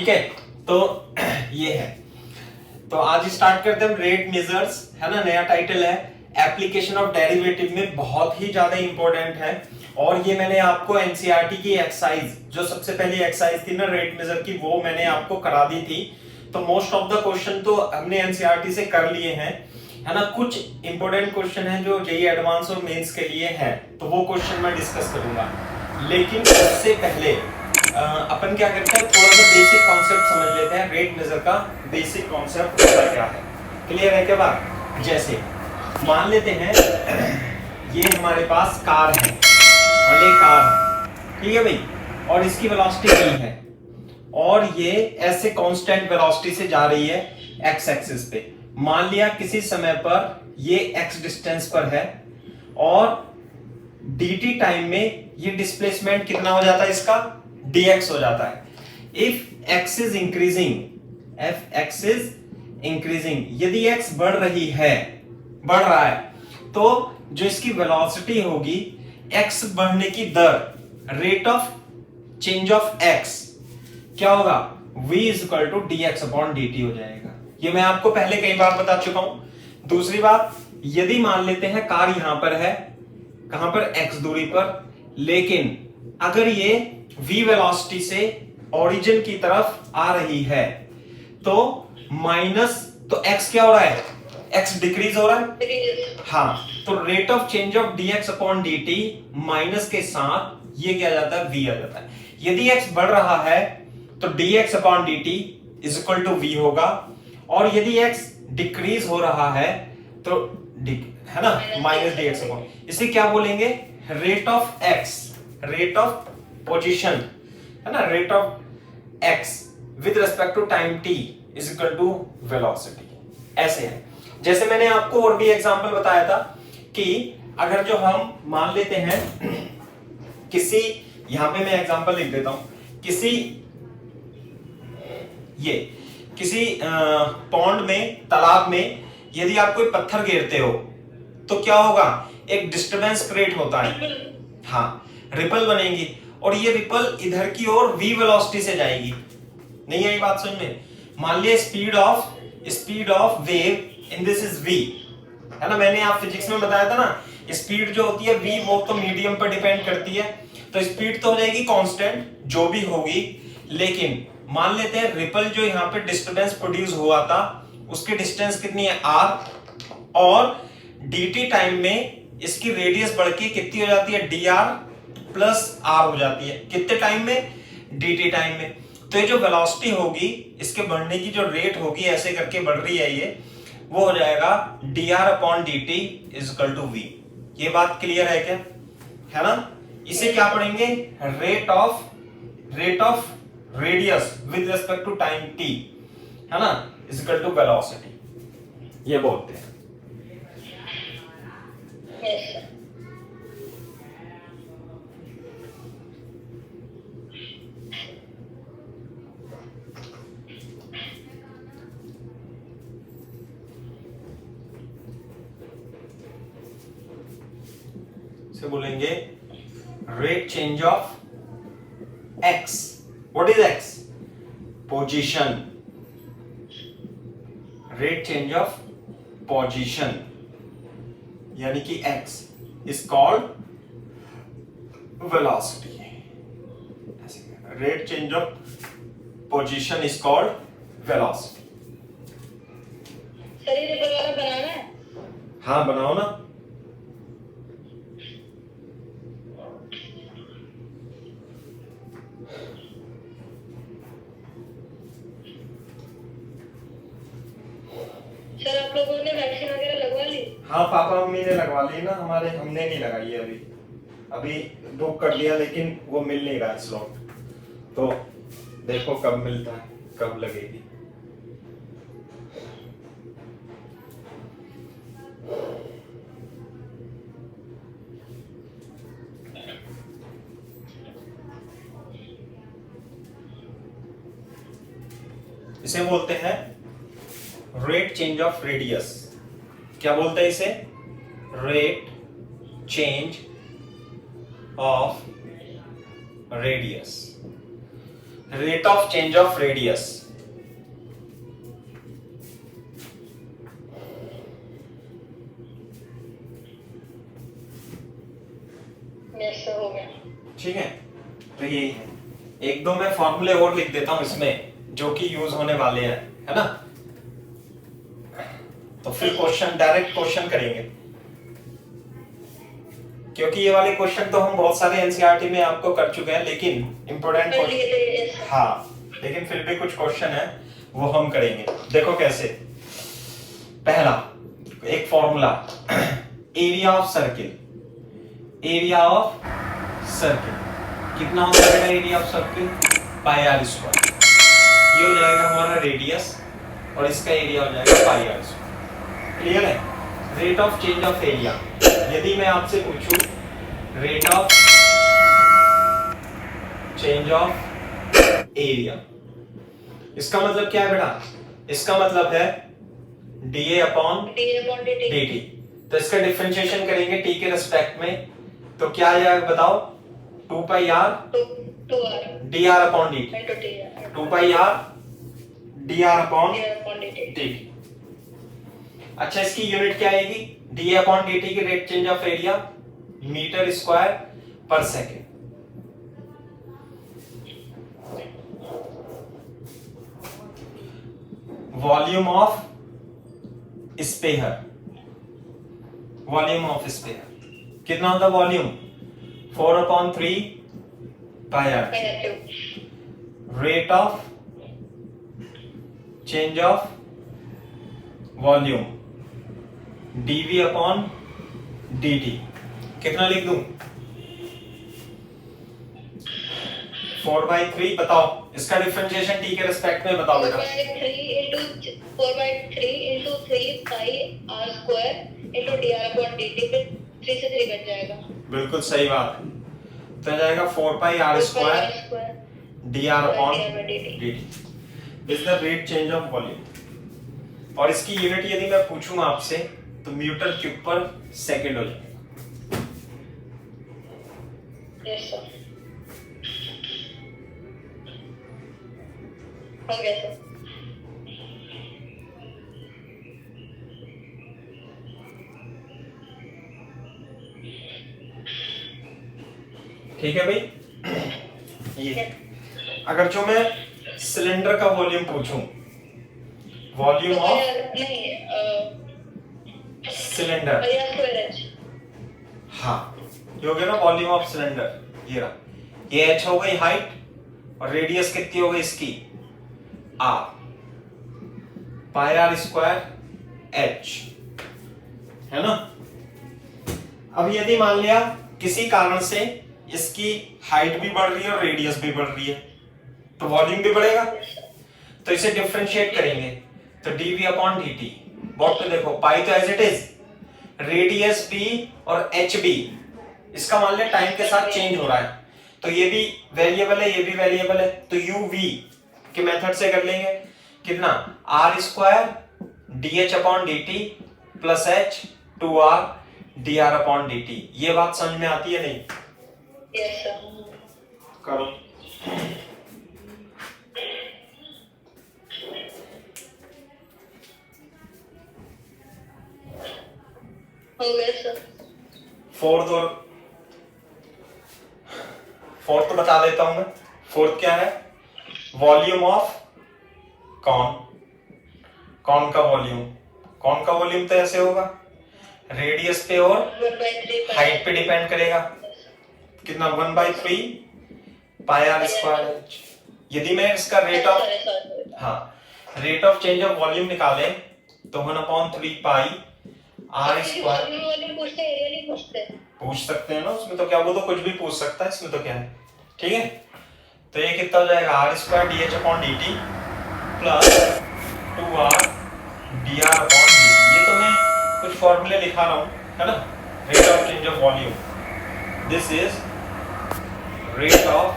ठीक है, तो ये है। तो आज स्टार्ट करते हैं रेट मेजर्स, है ना, नया टाइटल है। एप्लीकेशन ऑफ डेरिवेटिव में बहुत ही ज्यादा इंपॉर्टेंट है, और ये मैंने आपको एनसीईआरटी की एक्सरसाइज, जो सबसे पहली एक्सरसाइज थी ना रेट मेजर की, वो मैंने आपको करा दी थी। तो मोस्ट ऑफ द क्वेश्चन तो हमने एनसीईआरटी से कर लिए हैं, है ना। कुछ इंपॉर्टेंट क्वेश्चन है जो जेईई एडवांस और मेंस के लिए है, तो वो क्वेश्चन मैं डिस्कस करूंगा। लेकिन उससे पहले अपन क्या करते हैं, थोड़ा सा बेसिक कॉन्सेप्ट समझ लेते हैं। रेट मेजर का बेसिक कॉन्सेप्ट क्या है, क्लियर है क्या बात? जैसे मान लेते हैं ये हमारे पास कार है, ठीक है भाई, और इसकी वेलोसिटी v है, और ये ऐसे कांस्टेंट वेलोसिटी से जा रही है x एक्सिस पे। मान लिया किसी समय पर ये x डिस्टेंस पर है, और dt टाइम में ये डिस्प्लेसमेंट कितना हो जाता है इसका, dx हो जाता है। इफ x इज इंक्रीजिंग, यदि x बढ़ रहा है, तो जो इसकी वेलोसिटी होगी, x बढ़ने की दर, rate of change of x क्या होगा, v is equal to dx upon dt हो जाएगा। ये मैं आपको पहले कई बार बता चुका हूं। दूसरी बात, यदि मान लेते हैं कार यहां पर है, कहां पर, x दूरी पर, लेकिन अगर ये v वेलोसिटी से ओरिजिन की तरफ आ रही है, तो माइनस, तो x क्या हो रहा है, x डिक्रीज हो रहा है, हाँ, तो rate of change of dx upon dt minus के साथ ये क्या आ जाता है, v आ जाता है। यदि x बढ़ रहा है तो dx upon dt is equal to v होगा, और यदि x डिक्रीज हो रहा है तो है ना, माइनस dx अपॉन, इसे क्या बोलेंगे, rate of x, rate of position, है ना, rate of x with respect to time t is equal to velocity. ऐसे है। जैसे मैंने आपको और भी एग्जांपल बताया था कि अगर जो हम मान लेते हैं किसी, यहां पे मैं एग्जांपल लिख देता हूं, किसी पॉन्ड में, तालाब में यदि आप कोई पत्थर गिरते हो तो क्या होगा, एक डिस्टरबेंस क्रिएट होता है, हाँ, रिपल बनेगी, और ये रिपल इधर की ओर v वेलोसिटी से जाएगी। नहीं आई बात समझ में? मान लिया speed of wave in this is v, है ना, मैंने आप फिजिक्स में बताया था ना, स्पीड जो होती है v, वो तो मीडियम पर डिपेंड करती है, तो स्पीड तो हो जाएगी कांस्टेंट जो भी होगी, लेकिन मान लेते हैं रिपल जो यहाँ पे डिस्टरबेंस प्रोड्यूस हुआ था, उसकी डिस्टेंस कितनी है, r, और dt टाइम में इसकी रेडियस बढ़ के कितनी हो जाती है, dr प्लस r हो जाती है। कितने टाइम में, dt टाइम में। तो ये जो वेलोसिटी होगी, इसके बढ़ने की जो रेट होगी, ऐसे करके बढ़ रही है ये, वो हो जाएगा dr upon dt is equal to v। ये बात क्लियर है क्या, है ना? इसे क्या पढ़ेंगे, rate of radius with respect to time t, है ना, इज इक्वल टू वेलोसिटी, ये बोलते हैं। से बोलेंगे rate change of x। What is x? Position. Rate change of position यानी कि x is called velocity. Rate change of position is called velocity. Sir ये रिपल वाला बनाना है? हाँ बनाओ ना। सर आप लोगों ने वैक्सीन वगैरह लगवा ली? हाँ पापा मम्मी ने लगवा ली ना, हमने नहीं लगाई है अभी बुक कर लिया, लेकिन वो मिल नहीं रहा स्लॉट, तो देखो कब मिलता है, कब लगेगी। इसे बोलते हैं रेट चेंज ऑफ रेडियस। क्या बोलते हैं इसे? Rate change of radius. Rate of change of radius. Yes sir, हो गया। ठीक है, तो ये एक दो मैं फॉर्मूले और लिख देता हूं इसमें जो कि यूज होने वाले हैं, है ना। तो फिर क्वेश्चन, डायरेक्ट क्वेश्चन करेंगे, क्योंकि ये वाले क्वेश्चन तो हम बहुत सारे एनसीईआरटी में आपको कर चुके हैं, लेकिन इंपॉर्टेंट कर लिए थे, yes, sir। हाँ, लेकिन फिर भी कुछ क्वेश्चन है वो हम करेंगे। देखो कैसे। पहला एक formula, area of circle, area of circle कितना हो जाएगा, area of circle pi are square. ये हो जाएगा हमारा रेडियस और इसका एरिया हो जाएगा पाई आर स्क्वायर। क्लियर है। Rate of change of area, यदि मैं आपसे पूछूं rate of change of area, इसका मतलब क्या है बेटा, इसका मतलब है dA अपॉन dt। तो इसका डिफरेंशिएशन करेंगे t के रिस्पेक्ट में, तो क्या आ जाएगा बताओ, 2 pi r dr upon dt, 2 pi r dr upon dt। अच्छा, इसकी यूनिट क्या आएगी, dA अपॉन dt की rate change of area metre square पर second. Volume of sphere, volume of sphere कितना होता है volume, 4/3 pi r. Rate of change of volume dV upon dt, कितना लिख दूं, 4/3। बताओ इसका डिफरेंशिएशन t के रिस्पेक्ट में बताओ बेटा। 4/3 into 3 pi r square into dr upon dt, पे 3 से 3 कट जाएगा। बिल्कुल सही बात है, तो आ जाएगा 4 पाई r square dr upon dt। This is the rate change of volume. और इसकी यूनिट यदि मैं पूछूं आपसे तो मीटर क्यूब पर सेकंड हो जाएगा। यस सर, हो गया सर। ठीक है भाई। ये अगर जो मैं सिलेंडर का वॉल्यूम पूछूं, वॉल्यूम ऑफ सिलेंडर, हाँ ये हो गया ना वॉल्यूम ऑफ सिलेंडर, ये रहा, ये h हो गई हाइट और रेडियस कितनी हो गई इसकी r, pi are square h, है ना। अब यदि मान लिया किसी कारण से इसकी हाइट भी बढ़ रही है और रेडियस भी बढ़ रही है, तो वॉल्यूम भी बढ़ेगा। तो इसे डिफरेंशिएट करेंगे, तो dV अपॉन dt, बोर्ड पे देखो पाई तो as it is, radius b और h b, इसका मान लिया टाइम के साथ चेंज हो रहा है, तो ये भी वेरिएबल है, ये भी वेरिएबल है, तो uv के मेथड से कर लेंगे, कितना r square dh upon dt plus h 2r dr upon dt। ये बात समझ में आती है नहीं? Yes sir. करो। हो गया सर। फोर्थ तो बता देता हूं मैं। फोर्थ क्या है, वॉल्यूम ऑफ कॉन, कॉन का वॉल्यूम तो ऐसे होगा, रेडियस पे और 1/3 हाइट पे डिपेंड करेगा, कितना 1/3 पाई आर स्क्वायर। यदि मैं इसका रेट ऑफ, हाँ rate of change of volume निकाले तो 1/3 पाई आर स्क्वायर। वॉल्यूम पूछते हैं, एरिया नहीं पूछते। पूछ सकते हैं ना, उसमें तो क्या, वो तो कुछ भी पूछ सकता है, इसमें तो क्या है। ठीक है, तो ये कितना हो जाएगा, R square D H upon D T plus 2r dr upon dt। ये तो मैं कुछ फॉर्मूले लिखा रहा हूं, है ना। Rate of change of volume, this is rate of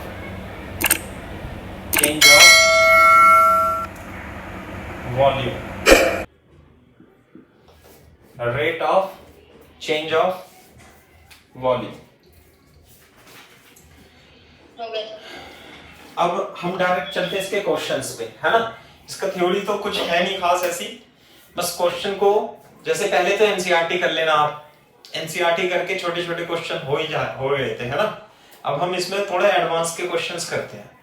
change of volume, rate of change of volume. हो गया सर। अब हम डायरेक्ट चलते हैं इसके क्वेश्चंस पे, है ना। इसका थ्योरी तो कुछ है नहीं खास ऐसी, बस क्वेश्चन को जैसे पहले तो एनसीईआरटी कर लेना आप, एनसीईआरटी करके छोटे छोटे क्वेश्चन हो रहे थे, है ना। अब हम इसमें थोड़ा एडवांस के क्वेश्चंस करते हैं।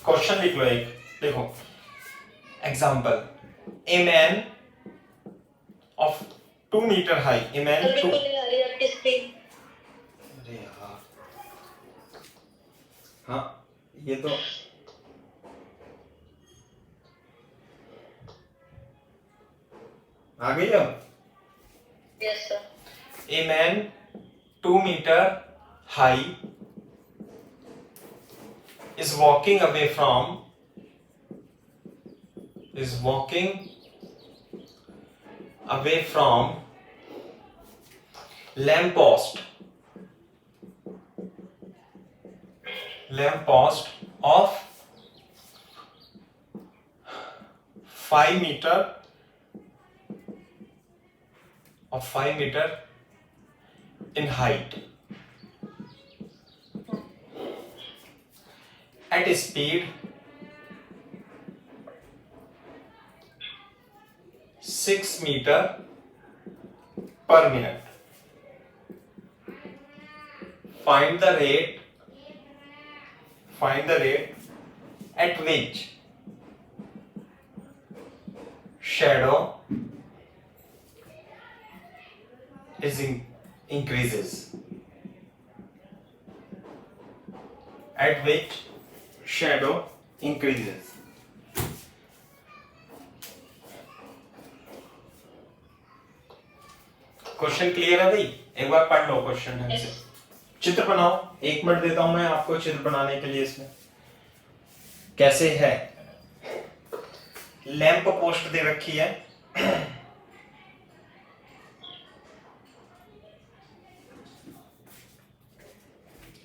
क्वेश्चन लिख लो एक, देखो example, a man of 2 metre high, a man sir मेरे 2, को नहीं आ रही आपकी स्क्रीन। अरे यार, हाँ ये तो आ गई अब। Yes sir. A man 2 meter high is walking away from lamppost of 5 meter in height at a speed 6 meter per minute. Find the rate at which shadow increases. At which shadow increases. Question clear है भाई? एक बार पढ़ लो question ढंग से, चित्र बनाओ। 1 minute देता हूं मैं आपको चित्र बनाने के लिए। इसमें कैसे है, लैंप पोस्ट दे रखी है,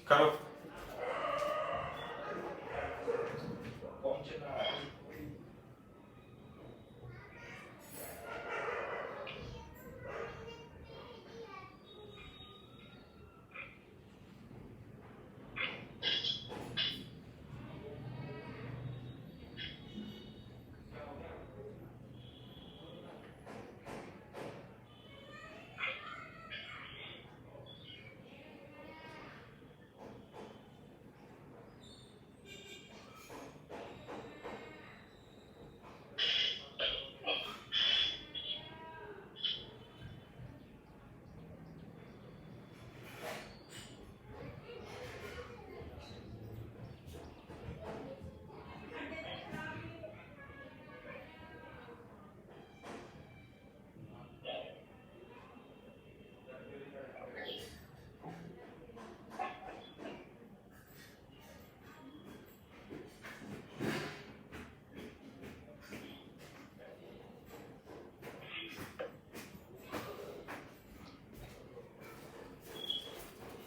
करो।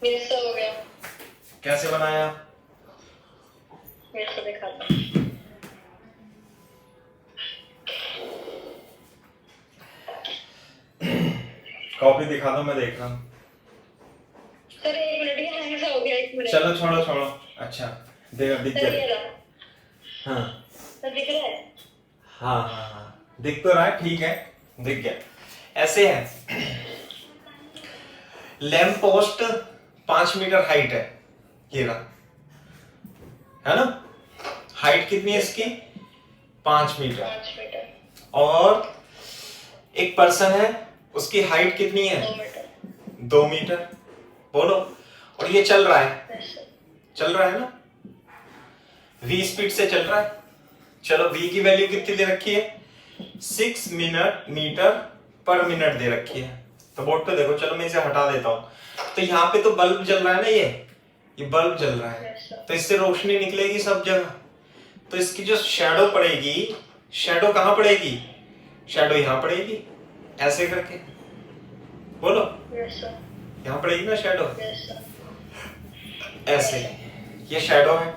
मेरे से हो गया। कैसे बनाया? मेरे से दिखाता। कॉपी दिखा दो, मैं देख रहा हूँ। सर 1 मिनट, ये हैंग सा हो गया, 1 मिनट। चलो छोड़ो। अच्छा दिख सर ये गया। रहा। हाँ सर दिख रहा है? हाँ दिख तो रहा है, ठीक है, दिख गया। ऐसे है, लैंप पोस्ट 5 मीटर हाइट है, ये रहा, है ना। हाइट कितनी है इसकी? 5 मीटर। 5 मीटर। और एक पर्सन है, उसकी हाइट कितनी है? 2 मीटर। 2 मीटर, बोलो। और ये चल रहा है, यस सर। चल रहा है ना, v स्पीड से चल रहा है। चलो v की वैल्यू कितनी दे रखी है? 6 मीटर पर मिनट दे रखी है। तो बोर्ड पे देखो, चलो मैं इसे हटा देता हूं। तो यहाँ पे तो बल्ब जल रहा है ना, ये बल्ब जल रहा है, तो इससे रोशनी निकलेगी सब जगह। तो इसकी जो शैडो पड़ेगी, शैडो कहाँ पड़ेगी? शैडो यहाँ पड़ेगी, ऐसे करके, बोलो। Yes sir. यहाँ पड़ेगी ना शैडो, यस सर। ऐसे। ये शैडो है,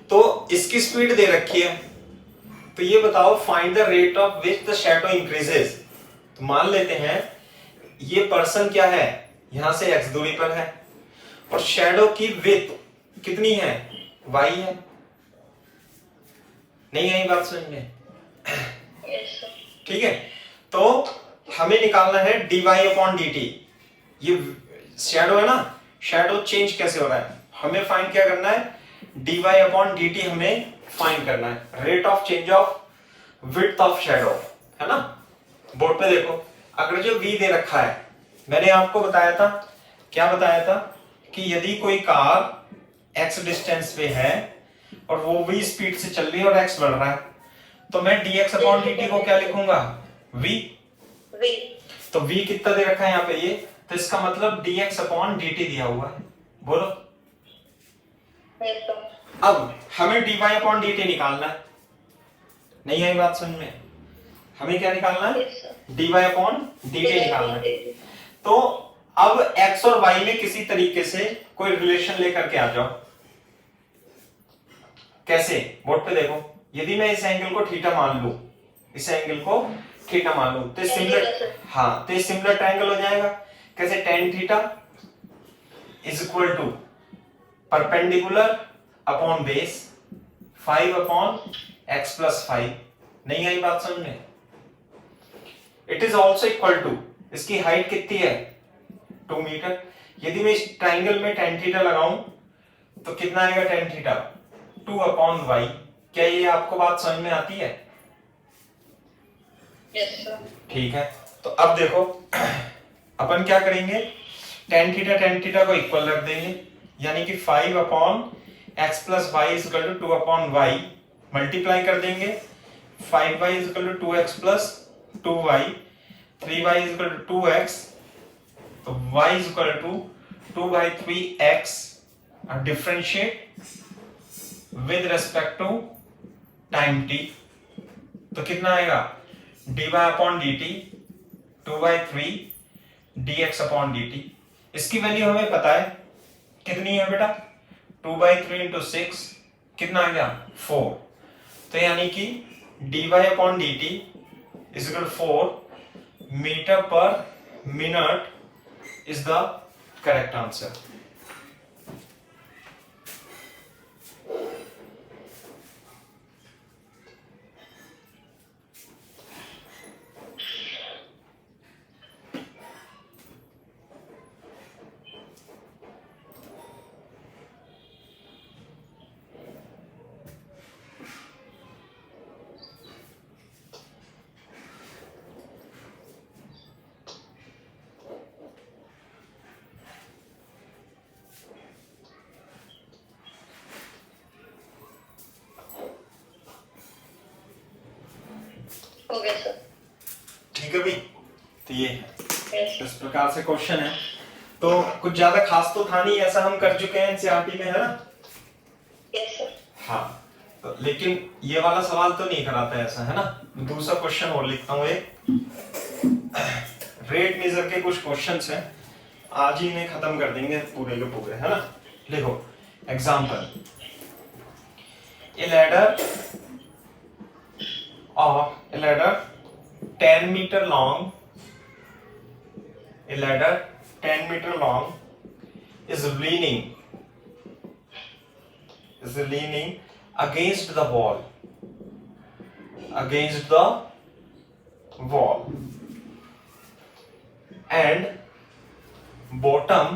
तो इसकी स्पीड दे रखी है। तो ये बताओ, find the rate of which the shadow increases. तो मान लेते हैं ये पर्सन क्या है, यहां से x दूरी पर है, और शैडो की विड्थ कितनी है, y है। नहीं आई बात समझ में? Yes sir. ठीक है, तो हमें निकालना है dy अपॉन dt। ये शैडो है ना, शैडो चेंज कैसे हो रहा है, हमें फाइंड क्या करना है, dy अपॉन dt हमें फाइंड करना है, rate of change of width of shadow, है ना। बोर्ड पे देखो, अगर जो v दे रखा है, मैंने आपको बताया था, क्या बताया था, कि यदि कोई कार x डिस्टेंस पे है और वो v स्पीड से चल रही है और x बढ़ रहा है, तो मैं dx अपॉन dt को क्या लिखूंगा, v। तो v कितना दे रखा है यहाँ पे ये, तो इसका मतलब dx अपॉन dt दिया हुआ है। बोलो, यस सर। अब हमें dy अपॉन dt निकालना है। नहीं आई बात समझ में? हमें क्या निकालना है, yes sir. dy upon dt निकालना है। तो अब x और y में किसी तरीके से कोई रिलेशन लेकर के आ जाओ। कैसे, बोर्ड पे देखो, यदि मैं इस एंगल को थीटा मान लूं, इस एंगल को थीटा मान लूं, तो सिमिलर, हाँ, तो सिमिलर ट्रायंगल हो जाएगा। कैसे, tan theta is equal to perpendicular upon base 5 upon x plus 5। नहीं आई बात समझ में? It is also equal to, इसकी हाइट कितनी है, 2 मीटर। यदि मैं इस ट्राइंगल में tan थीटा लगाऊं तो कितना आएगा tan थीटा, 2 अपॉन y। क्या ये आपको बात समझ में आती है? Yes sir. ठीक है, तो अब देखो अपन क्या करेंगे, tan थीटा को इक्वल रख देंगे, यानी कि 5 upon x plus Y is equal to 2 upon y, multiply कर देंगे, 5y is equal to 2x plus 2y, 3y is equal to 2x, तो y is equal to 2/3x, differentiate with respect to time t, तो कितना आएगा, dy upon dt 2/3 dx upon dt। इसकी value हमें पता है कितनी है बेटा, 2/3 इंटू 6 कितना आ गया, 4। तो यानी कि dy upon dt is equal 4 metre पर minute is the correct answer. हो गया सर। ठीक है भाई, तो ये यस इस प्रकार से क्वेश्चन है, तो कुछ ज्यादा खास तो था नहीं, ऐसा हम कर चुके हैं एनसीईआरटी में, है ना। Yes sir. हाँ, तो लेकिन ये वाला सवाल तो नहीं कराता है ऐसा, है ना। दूसरा क्वेश्चन और लिखता हूँ, एक रेट मेजर के कुछ क्वेश्चंस हैं, आज ही इन्हें खत्म कर देंगे पूरे के पूरे, है ना। देखो example, a ladder 10 meter long, a ladder 10 meter long is leaning against the wall, and bottom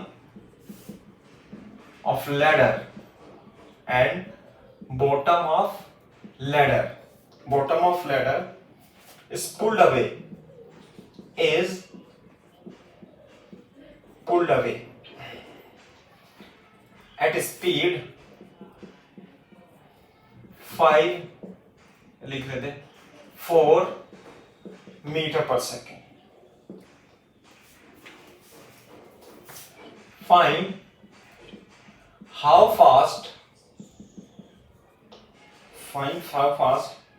of ladder is pulled away at a speed 4 meter per second. Find how fast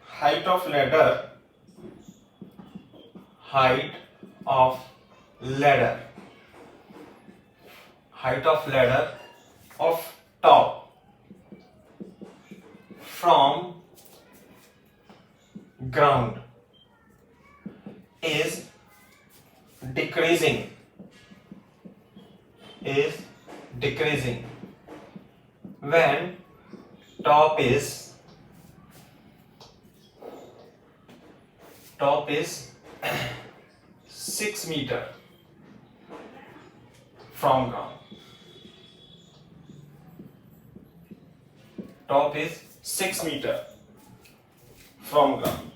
height of ladder of top from ground is decreasing is decreasing when top is 6 meter from ground. Top is 6 meter from ground.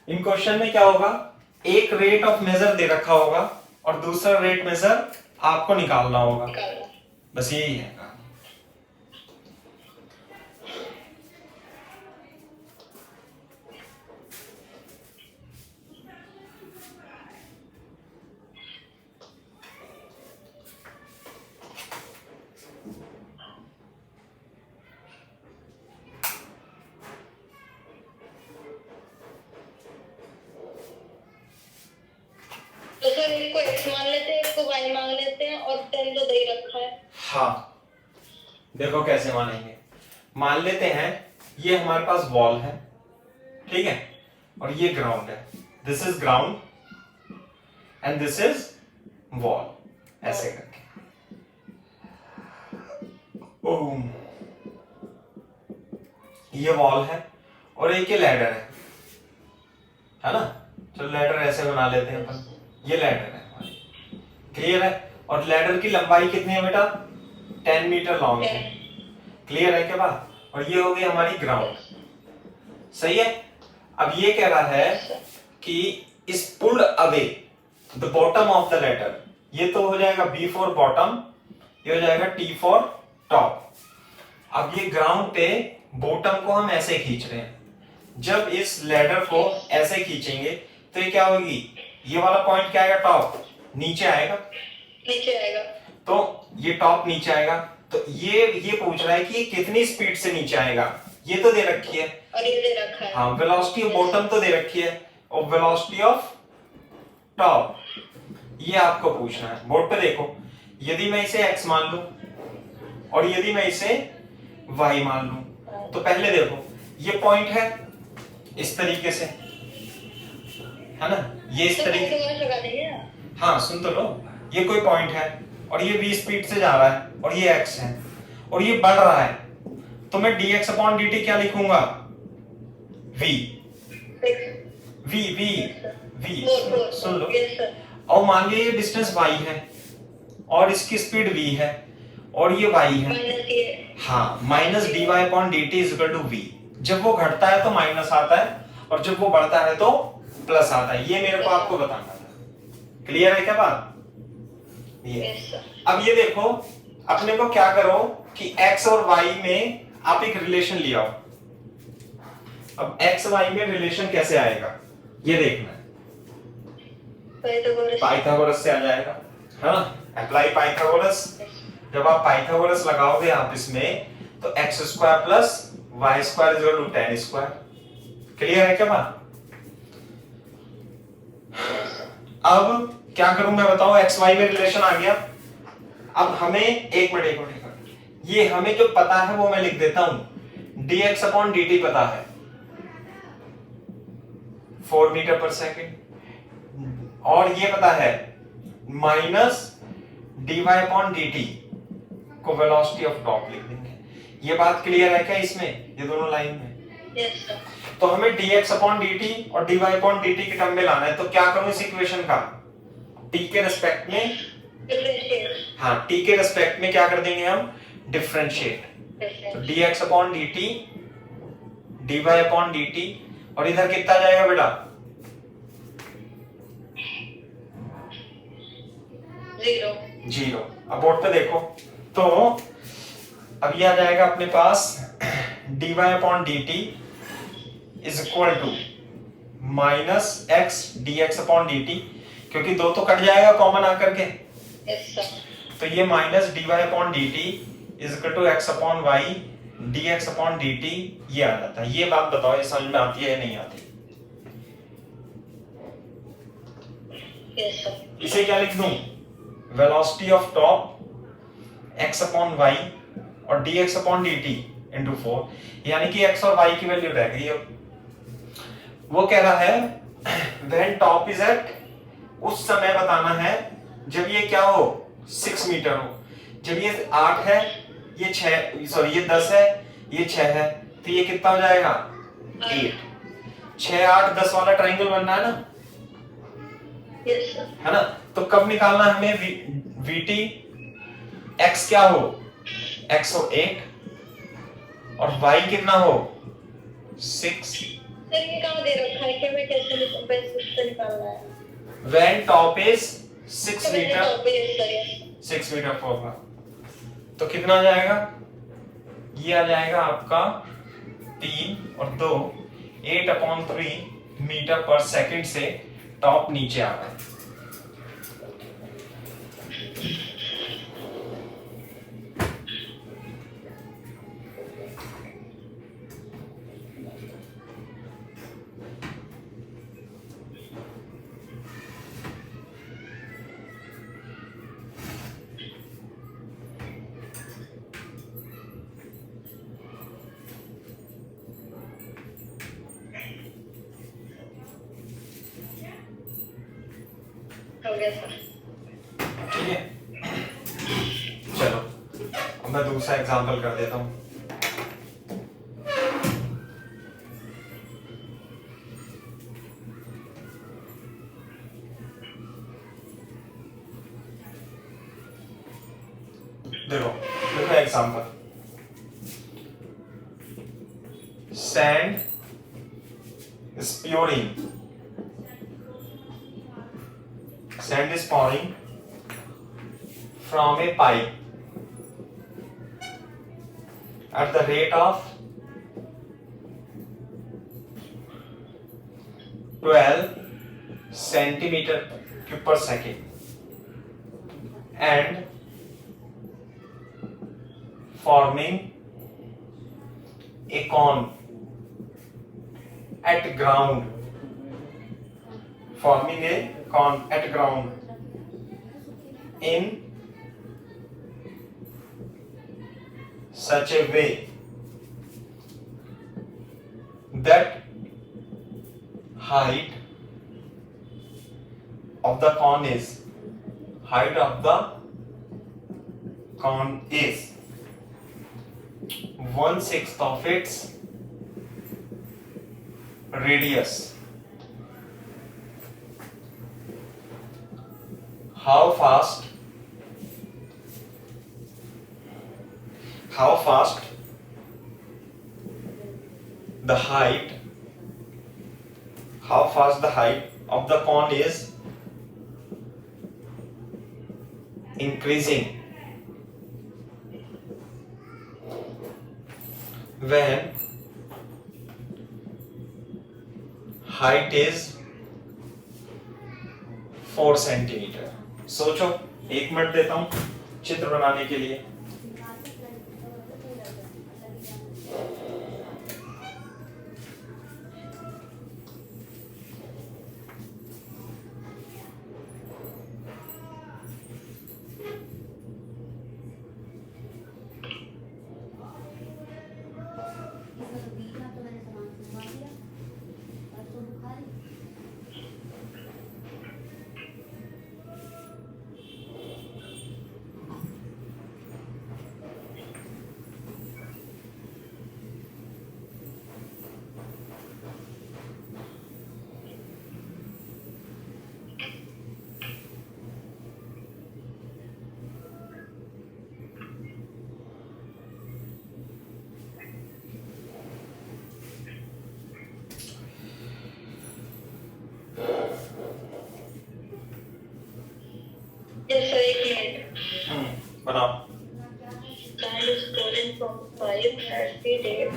In question में क्या होगा, एक rate of major दे रखा होगा और दूसरा rate major आपको निकालना होगा, बस यही है। तो सर एक को x मान लेते हैं, एक को y मान लेते हैं और 10 तो दे ही रखा है। हाँ, देखो कैसे मानेंगे। मान लेते हैं ये हमारे पास वॉल है, ठीक है, और ये ग्राउंड है। This is ground and this is wall, ऐसे करके। ओह, ये वॉल है और एक ये लैडर है ना। चलो लैडर ऐसे बना लेते हैं अपन। ये लैडर है हमारी, क्लियर है। और लैडर की लंबाई कितनी है बेटा, 10 मीटर लॉन्ग है, क्लियर है क्या बात। और ये हो गई हमारी ग्राउंड, सही है। अब ये कह रहा है कि इस pulled away the bottom of the ladder, ये तो हो जाएगा B फॉर बॉटम, ये हो जाएगा T फॉर टॉप। अब ये ग्राउंड पे बॉटम को हम ऐसे खींच रहे हैं, जब इस लैडर को ऐसे खींचेंगे तो ये क्या होगी, ये वाला पॉइंट क्या आएगा, टॉप नीचे आएगा, नीचे आएगा, तो ये टॉप नीचे आएगा। तो ये पूछ रहा है कि ये कितनी स्पीड से नीचे आएगा, ये तो दे रखी है और ये दे रखा है। हाँ, वेलोसिटी ऑफ बॉटम तो दे रखी है और वेलोसिटी ऑफ टॉप ये आपको पूछना है। बोर्ड पे देखो, यदि मैं इसे x मान लूं और यदि मैं इसे y मान लूं, तो पहले देखो ये पॉइंट है इस तरीके से, है ना, ये इस तरीके। हाँ सुन तो लो, ये कोई पॉइंट है और ये v स्पीड से जा रहा है और ये x है और ये बढ़ रहा है, तो मैं dx अपॉन dt क्या लिखूंगा, v v v v सुन लो। और मान लीजिए डिस्टेंस y है और इसकी स्पीड v है और ये y है, हाँ, minus dy upon dt is equal to v। जब वो घटता है तो माइनस आता है और जब वो बढ़ता है तो प्लस आता है। ये मेरे को आपको बताना था, क्लियर है क्या बात। ये अब ये देखो, अपने को क्या करो कि x और y में आप एक रिलेशन ले आओ। अब x y में रिलेशन कैसे आएगा ये देखना है, पाइथागोरस से आ जाएगा, है ना। अप्लाई पाइथागोरस, जब आप पाइथागोरस लगाओगे आप इसमें, तो x square plus Y square is equal to 10 square, clear है क्या बात। अब क्या करूं मैं, बताओ, एक्स वाई में रिलेशन आ गया। अब हमें एक मिनट, ये हमें जो पता है वो मैं लिख देता हूं, dx अपॉन dt पता है 4 मीटर पर सेकेंड, और ये पता है माइनस dy अपॉन dt को वेलोसिटी ऑफ टॉप लिख देंगे। ये बात क्लियर है क्या इसमें, ये दोनों लाइन में। Yes sir. तो हमें dx अपॉन dt और dy अपॉन dt के टर्म में लाना है, तो क्या करूं इस इक्वेशन का, t के रिस्पेक्ट में, हाँ, t के रिस्पेक्ट में क्या कर देंगे हम, डिफरेंशिएट। तो dx upon dt, dy upon dt, और इधर कितना जाएगा बेटा, 0। अब बोर्ड पे देखो, तो अब ये आ जाएगा अपने पास dy upon dt is equal to minus x dx upon dt, क्योंकि दो तो कट जाएगा कॉमन आकर के, तो ये minus dy upon dt is equal to x upon y dx upon dt ये आ जाता है। ये बात बताओ, ये समझ में आती है या नहीं आती। इसे क्या लिख दूं, velocity of top x upon y और dx अपॉन dt इंटू 4, यानी कि x और y की वैल्यू रह गई। अब वो कह रहा है व्हेन टॉप इज एट, उस समय बताना है जब ये क्या हो 6 मीटर हो। जब ये 8 है, ये 6, सॉरी ये 10 है, ये 6 है, तो ये कितना हो जाएगा 8। 6 8 10 वाला ट्रायंगल बनना है ना, यस सर। है ना। तो कब निकालना है हमें वीटी, एक्स क्या हो, एक्स हो 8 और वाई कितना हो 6। सर ये कहाँ दे रखा है कि मैं कैसे निकालना है? व्हेन टॉप इज 6 तो मैंने मीटर, टॉप पे yes sir yes. 6 metre formula, तो कितना आ जाएगा, ये आ जाएगा आपका 3 और 2 8/3 मीटर पर सेकंड से टॉप नीचे आ रहा है। हो गया सर। ठीक है, चलो अब मैं दूसरा एग्जांपल कर देता हूं। देखो देखो example, sand is pouring, sand is pouring from a pipe at the rate of 12 centimeter cube per second and forming a cone at ground, forming a cone at ground in such a way that height of the cone is 1/6 of its radius. How fast the height of the cone is increasing when height is 4 centimetre. सोचो, 1 minute देता हूं चित्र बनाने के लिए। Yes sir, 1 minute. बनाओ। Sand is pouring from pipe at the rate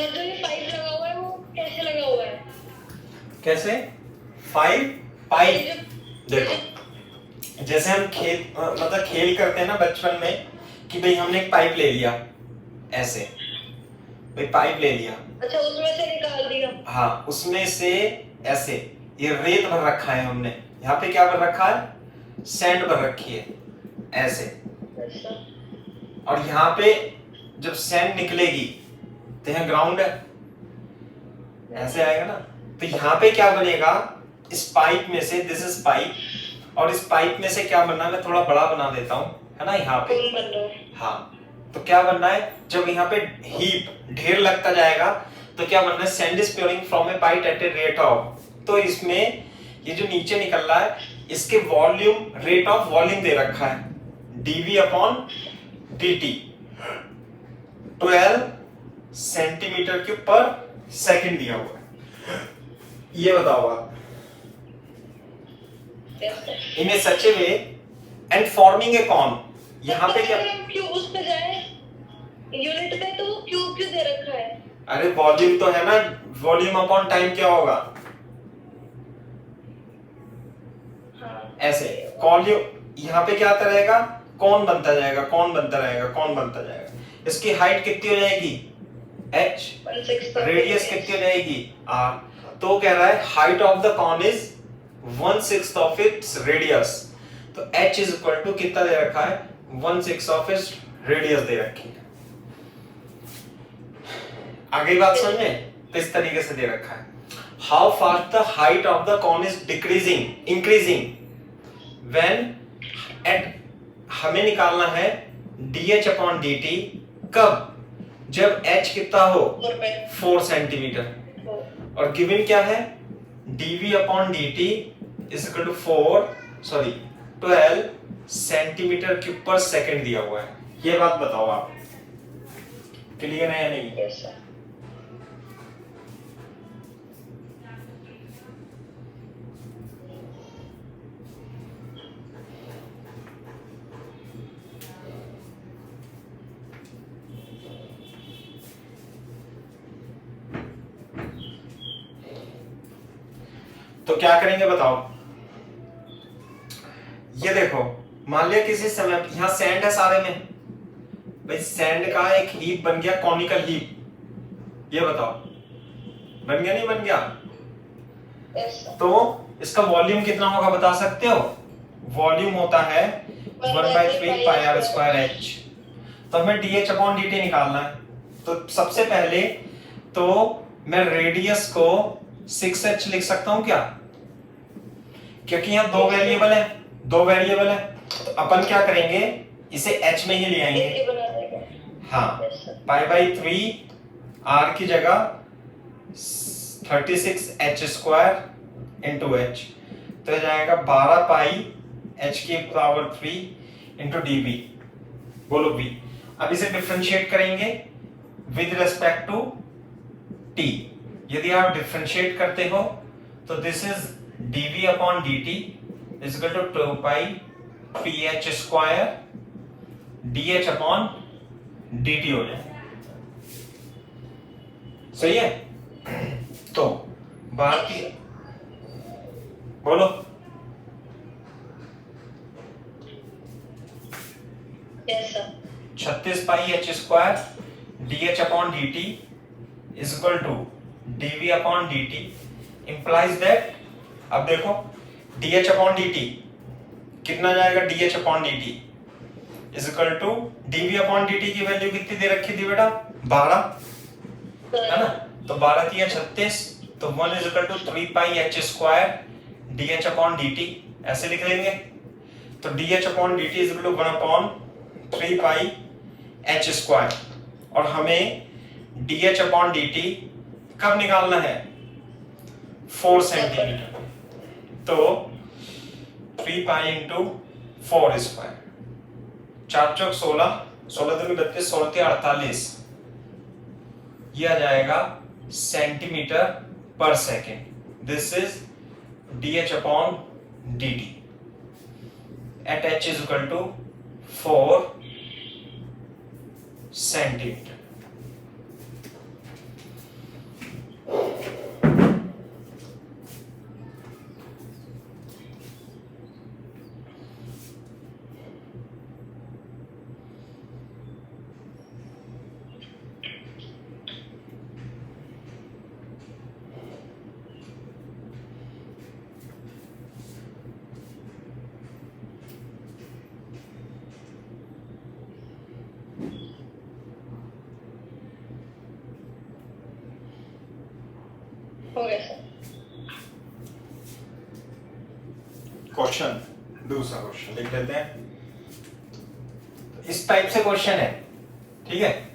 sir जो ये 5 लगा हुआ है वो कैसे लगा हुआ है? कैसे? 5 पाई, ये जो देखो जैसे हम मतलब खेल करते हैं ना बचपन में कि भाई हमने एक पाइप ले लिया, ऐसे भाई पाइप ले लिया, अच्छा उसमें से निकाल दिया। हाँ उसमें से ऐसे ये रेत भर रखा है हमने, यहाँ पे क्या भर रखा है? सैंड भर रखी है ऐसे, अच्छा और यहाँ पे जब सैंड निकलेगी तो यहाँ ग्राउंड है, ऐसे आएगा ना, तो यहाँ पे क्या बनेगा? इस पाइप में से, दिस इज पाइप, और इस पाइप में से क्या बनना है, मैं थोड़ा बड़ा बना देता हूँ, है ना, यहाँ पे, कौन बन रहा है? हाँ तो क्या बनना है? जब यहाँ पे हीप ढेर लगता जाएगा तो क्या बनना है? Sand is pouring from a pipe at a rate of, तो इसमें ये जो नीचे निकल रहा है इसके वॉल्यूम, रेट ऑफ वॉल्यूम दे रखा है dv upon dt, 12 centimetre cube पर सेकंड दिया हुआ है। ये बताओ आप, Yes, sir. In a such a way and forming a cone, यहाँ पे क्या? अगर हम क्यों उस पे जाए यूनिट पे, तो वो क्यों क्यों दे रखा है? अरे वॉल्यूम तो है ना, वॉल्यूम अपॉन टाइम क्या होगा? हाँ ऐसे वॉल्यूम, यहाँ पे क्या आता रहेगा? कौन बनता जाएगा, कौन बनता रहेगा, कौन बनता जाएगा। इसकी हाइट कितनी हो जाएगी? h, 1/6 रेडियस कितनी हो जाएगी? r, तो कह रहा है height of the cone is 1/6 of its radius, तो h इज इक्वल टू कितना दे रखा है? 1/6 ऑफ इट्स रेडियस दे रखी है। आगे बात समझे? तो इस तरीके से दे रखा है, how fast the height of the cone is decreasing increasing when at, हमें निकालना है dh अपॉन dt, कब? जब h कितना हो? 4 सेंटीमीटर, और गिवन क्या है? dv upon dt is equal to 12 centimetre cube पर सेकंड दिया हुआ है। ये बात बताओ आप, क्लियर है या नहीं? Yes, sir. तो क्या करेंगे बताओ? ये देखो, मान लिया किसी समय यहां सैंड है सारे में, भाई सैंड का एक हीप बन गया, कॉनिकल हीप, ये बताओ बन गया नहीं बन गया? Yes, sir. तो इसका वॉल्यूम कितना होगा बता सकते हो? वॉल्यूम होता है 1/3 पाई आर स्क्वायर एच, तो हमें D H upon D T निकालना है। तो सबसे पहले तो मैं रेडियस को 6h लिख सकता हूं क्या? क्योंकि यहाँ दो वेरिएबल है, तो अपन क्या करेंगे, इसे h में ही ले आएंगे, ये बना देगा। हाँ, Yes, sir. Pi by 3 r की जगह 36h स्क्वायर इंटू h, तो जाएगा 12 पाई h की पावर 3 इंटू dv, बोलो v। अब इसे डिफरेंशिएट करेंगे विद रिस्पेक्ट टू t। यदि आप डिफरेंशिएट करते हो तो this is dv upon dt is equal to 2 pi ph square dh upon dt हो जाए। सही है? तो बात की, बोलो। Yes, sir. 36 pi h square dh upon dt is equal to dv upon dt implies that, अब देखो dh अपॉन dt कितना जाएगा? dh upon dt is equal to dv upon dt की वैल्यू कितनी दे रखी थी बेटा? 12, है ना? तो 12 की 36, तो 1 is equal to 3 pi h square dh upon dt, ऐसे लिख लेंगे। तो dh upon dt is equal to 1 upon 3 pi h square, और हमें dh अपॉन dt कब निकालना है? 4 सेंटीमीटर, तो 3 पाई इंटू 4 स्क्वायर, 4 चौक 16, 16 दूनी 32, 16 तीन 48, ये आ जाएगा centimetre per second. This is dh upon dt at h is equal to 4 centimetre. हो गया सर। क्वेश्चन, दूसरा क्वेश्चन लिख लेते हैं। इस टाइप से क्वेश्चन है, ठीक है।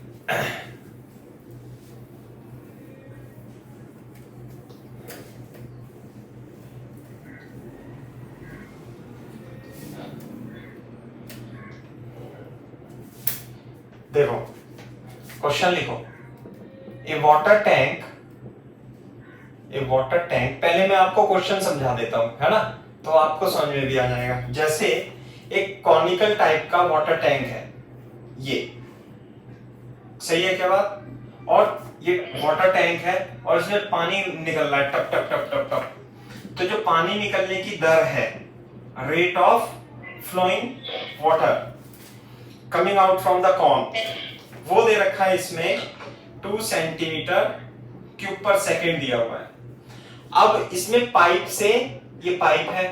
देखो क्वेश्चन लिखो, ए वाटर टैंक, ए वाटर टैंक, पहले मैं आपको क्वेश्चन समझा देता हूं, है ना, तो आपको समझ में भी आ जाएगा। जैसे एक कॉनिकल टाइप का वाटर टैंक है, ये सही है क्या बात, और ये वाटर टैंक है और इसमें पानी निकल रहा है टप टप टप टप टप। तो जो पानी निकलने की दर है, rate of flowing water coming out from the cone, वो दे रखा है इसमें 2 सेंटीमीटर क्यूब पर सेकेंड दिया हुआ है। अब इसमें पाइप से, ये पाइप है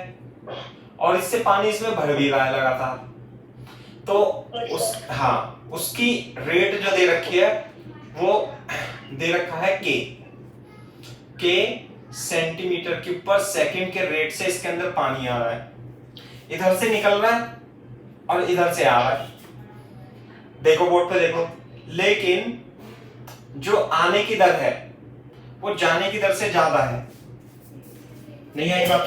और इससे पानी इसमें भर भी रहा है लगातार, तो उसकी रेट जो दे रखी है वो दे रखा है के सेंटीमीटर क्यूब पर सेकेंड के रेट से इसके अंदर पानी आ रहा है, इधर से निकल रहा है और इधर से आ रहा है। देखो बोर्ड पे देखो, लेकिन जो आने की दर है वो जाने की दर से ज्यादा है। नहीं आई बात?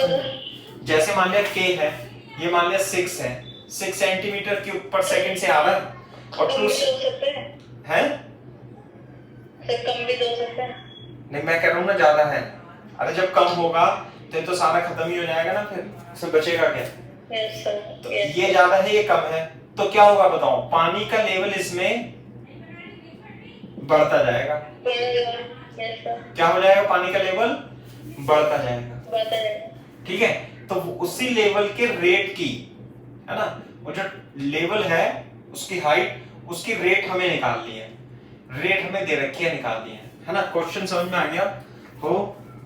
जैसे मान लिया के है, ये मान लिया 6 है, 6 सेंटीमीटर क्यूब पर सेकंड से आ रहा है और 2 है, सर कम भी तो हो सकता है। नहीं मैं कह रहा हूँ ना ज्यादा है। अरे जब कम होगा तो सारा खत्म ही हो जाएगा ना, फिर इसमें बचेगा क्या? Yes sir. तो ये ज्यादा है ये कम है, तो क्या होगा बताओ, पानी का लेवल इसमें बढ़ता जाएगा। Yes sir. क्या हो जाएगा, पानी का लेवल बढ़ता जाएगा, बढ़ता जाएगा। ठीक है। तो उसी लेवल के रेट की, है ना, वो जो लेवल है उसकी हाइट, उसकी रेट हमें निकालनी है, रेट हमें दे रखी है, निकालनी है ना। क्वेश्चन समझ में आ गया हो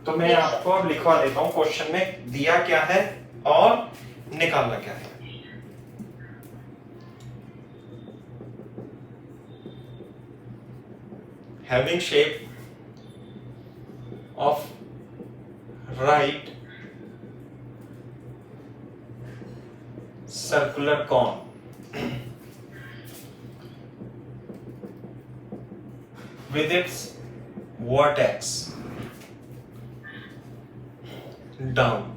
तो मैं आपको अब लिखवा देता हूं क्वेश्चन में दिया क्या है और निकालना क्या है। Having shape of right circular cone with its vertex down,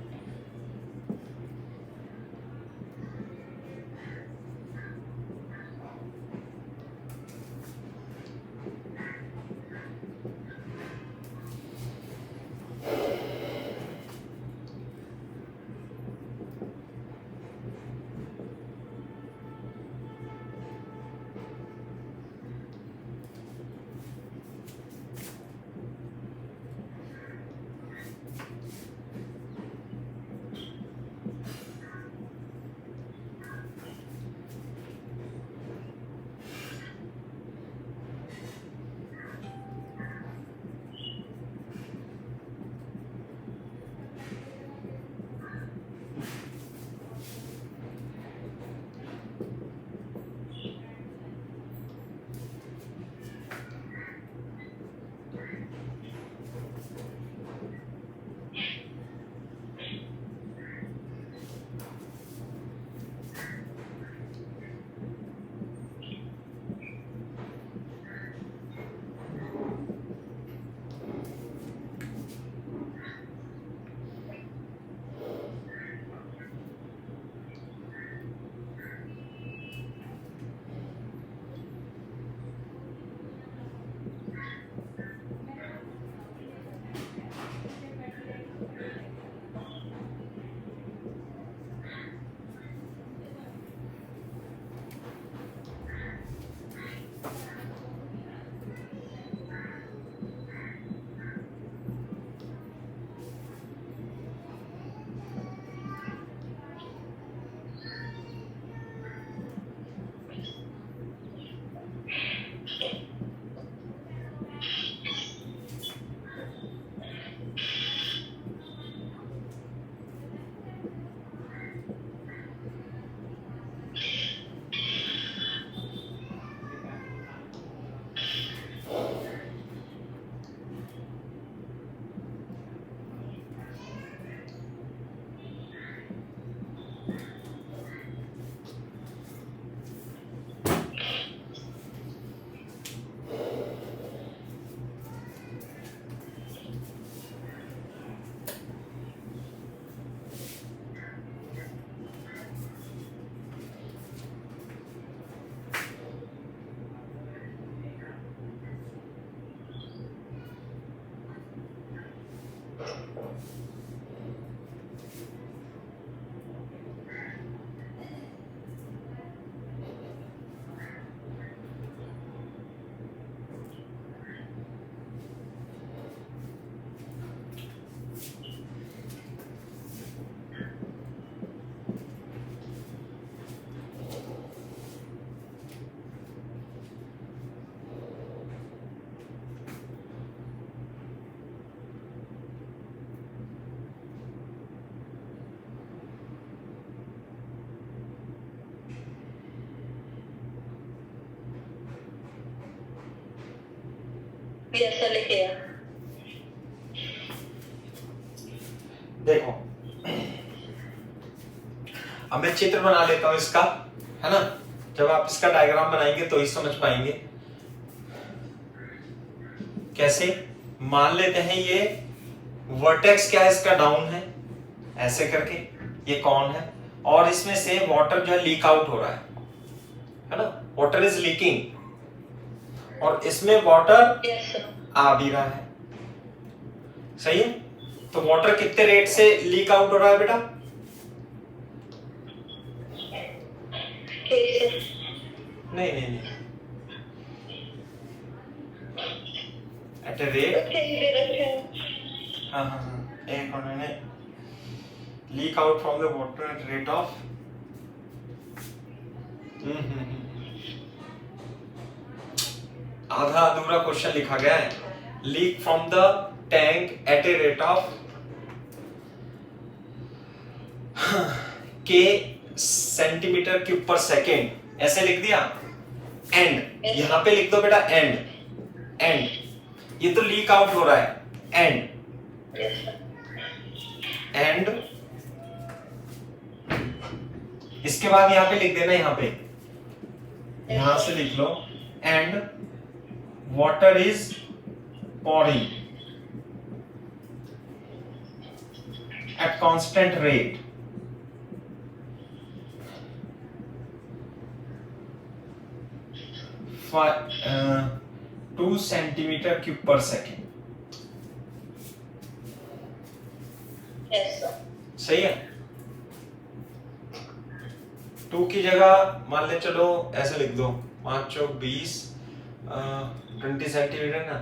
yes sir लिखिए। देखो अब मैं चित्र बना लेता हूं इसका, है ना। जब आप इसका डायग्राम बनाएंगे तो ही समझ पाएंगे। कैसे, मान लेते हैं ये वर्टेक्स क्या है इसका, डाउन है ऐसे करके, ये कौन है, और इसमें से वाटर जो है लीक आउट हो रहा है ना, वाटर इज लीकिंग, और इसमें वाटर यस सर। आ भी रहा है। सही है। तो वाटर कितने रेट से लीक आउट हो रहा है बेटा? ठीक है। नहीं नहीं नहीं, एट ए रेट, दे रखे हैं। हाँ हाँ हाँ, एक minute, leak out from the water at rate of, आधा अधूरा क्वेश्चन लिखा गया है। Leak from the tank at a rate of k centimetre cube per second, ऐसे लिख दिया। एंड यहां पे लिख दो बेटा, एंड, एंड ये तो लीक आउट हो रहा है, एंड, यस सर। एंड इसके बाद यहां पे लिख देना, यहां पे, यहां से लिख लो, and water is pouring at constant rate, for 2 centimeter cube per second। Yes sir. सही है। 2 की जगह मान ले चलो ऐसे लिख दो, 5 चौक 20, 20 सेंटीमीटर ना,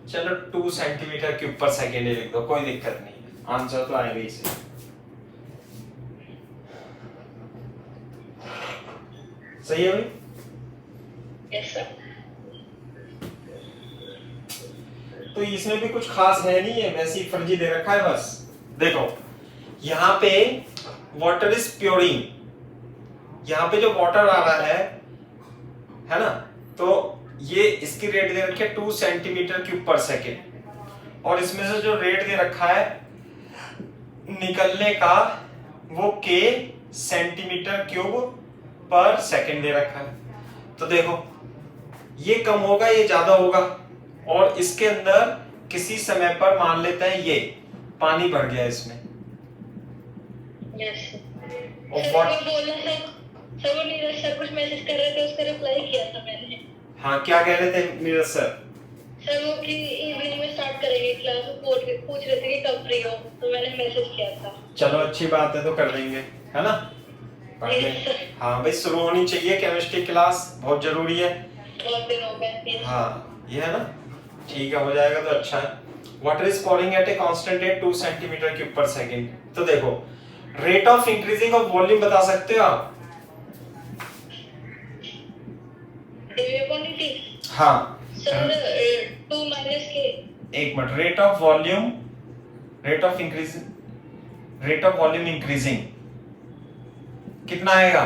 चलो 2 सेंटीमीटर क्यूब पर सेकेंड लिख दो, कोई दिक्कत नहीं है, आंसर तो आएगा इसे। सही है भाई? Yes sir. तो इसमें भी कुछ खास है नहीं है, वैसे ही फर्जी दे रखा है बस। देखो यहाँ पे वाटर इज प्योरिंग, यहाँ पे जो वाटर आ रहा है ना, तो ये इसकी रेट दे रखी है 2 सेंटीमीटर क्यूब पर सेकेंड, और इसमें से जो रेट दे रखा है निकलने का वो के सेंटीमीटर क्यूब पर सेकेंड दे रखा है। तो देखो ये कम होगा, ये ज्यादा होगा, और इसके अंदर किसी समय पर मान लेते हैं ये पानी भर गया इसमें, यस और सर। what- वो बोला सर वो नीरज सर कुछ मैसेज कर रहे थे, उसका रिप्लाई किया था मैंने। हाँ क्या कह रहे थे नीरज सर? सर वो कि इवनिंग में स्टार्ट करेंगे क्लास, वो पूछ रहे थे कि कब फ्री हो, तो मैंने मैसेज किया था। चलो अच्छी बात है, तो कर देंगे, है ना, पढ़ लेंगे। हाँ भाई शुरू होनी चाहिए केमिस्ट्री क्लास, बहुत जरूरी है। बहुत दिन हो गए। हाँ ये है ना, ठीक है, हो जाएगा तो अच्छा है। Water is pouring at a constant rate 2 centimetre cube per second. तो देखो rate of increasing of volume बता सकते हो आप? क्वांटिटी हाँ सर 2 माइनस के। एक minute, rate of volume, rate of volume increasing कितना आएगा?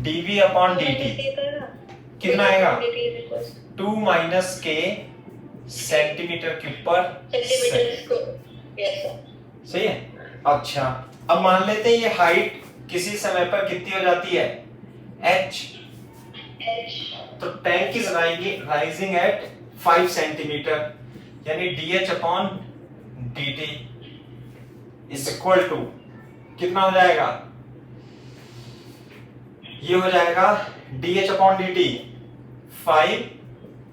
dv अपॉन dt कितना आएगा? 2 माइनस के सेंटीमीटर क्यूब पर सेंटीमीटर। Yes sir. सही है। अच्छा अब मान लेते हैं ये हाइट किसी समय पर कितनी हो जाती है? h, तो tank is rising at 5 centimetre, यानी dh upon dt is equal to कितना हो जाएगा? ये हो जाएगा dh upon dt 5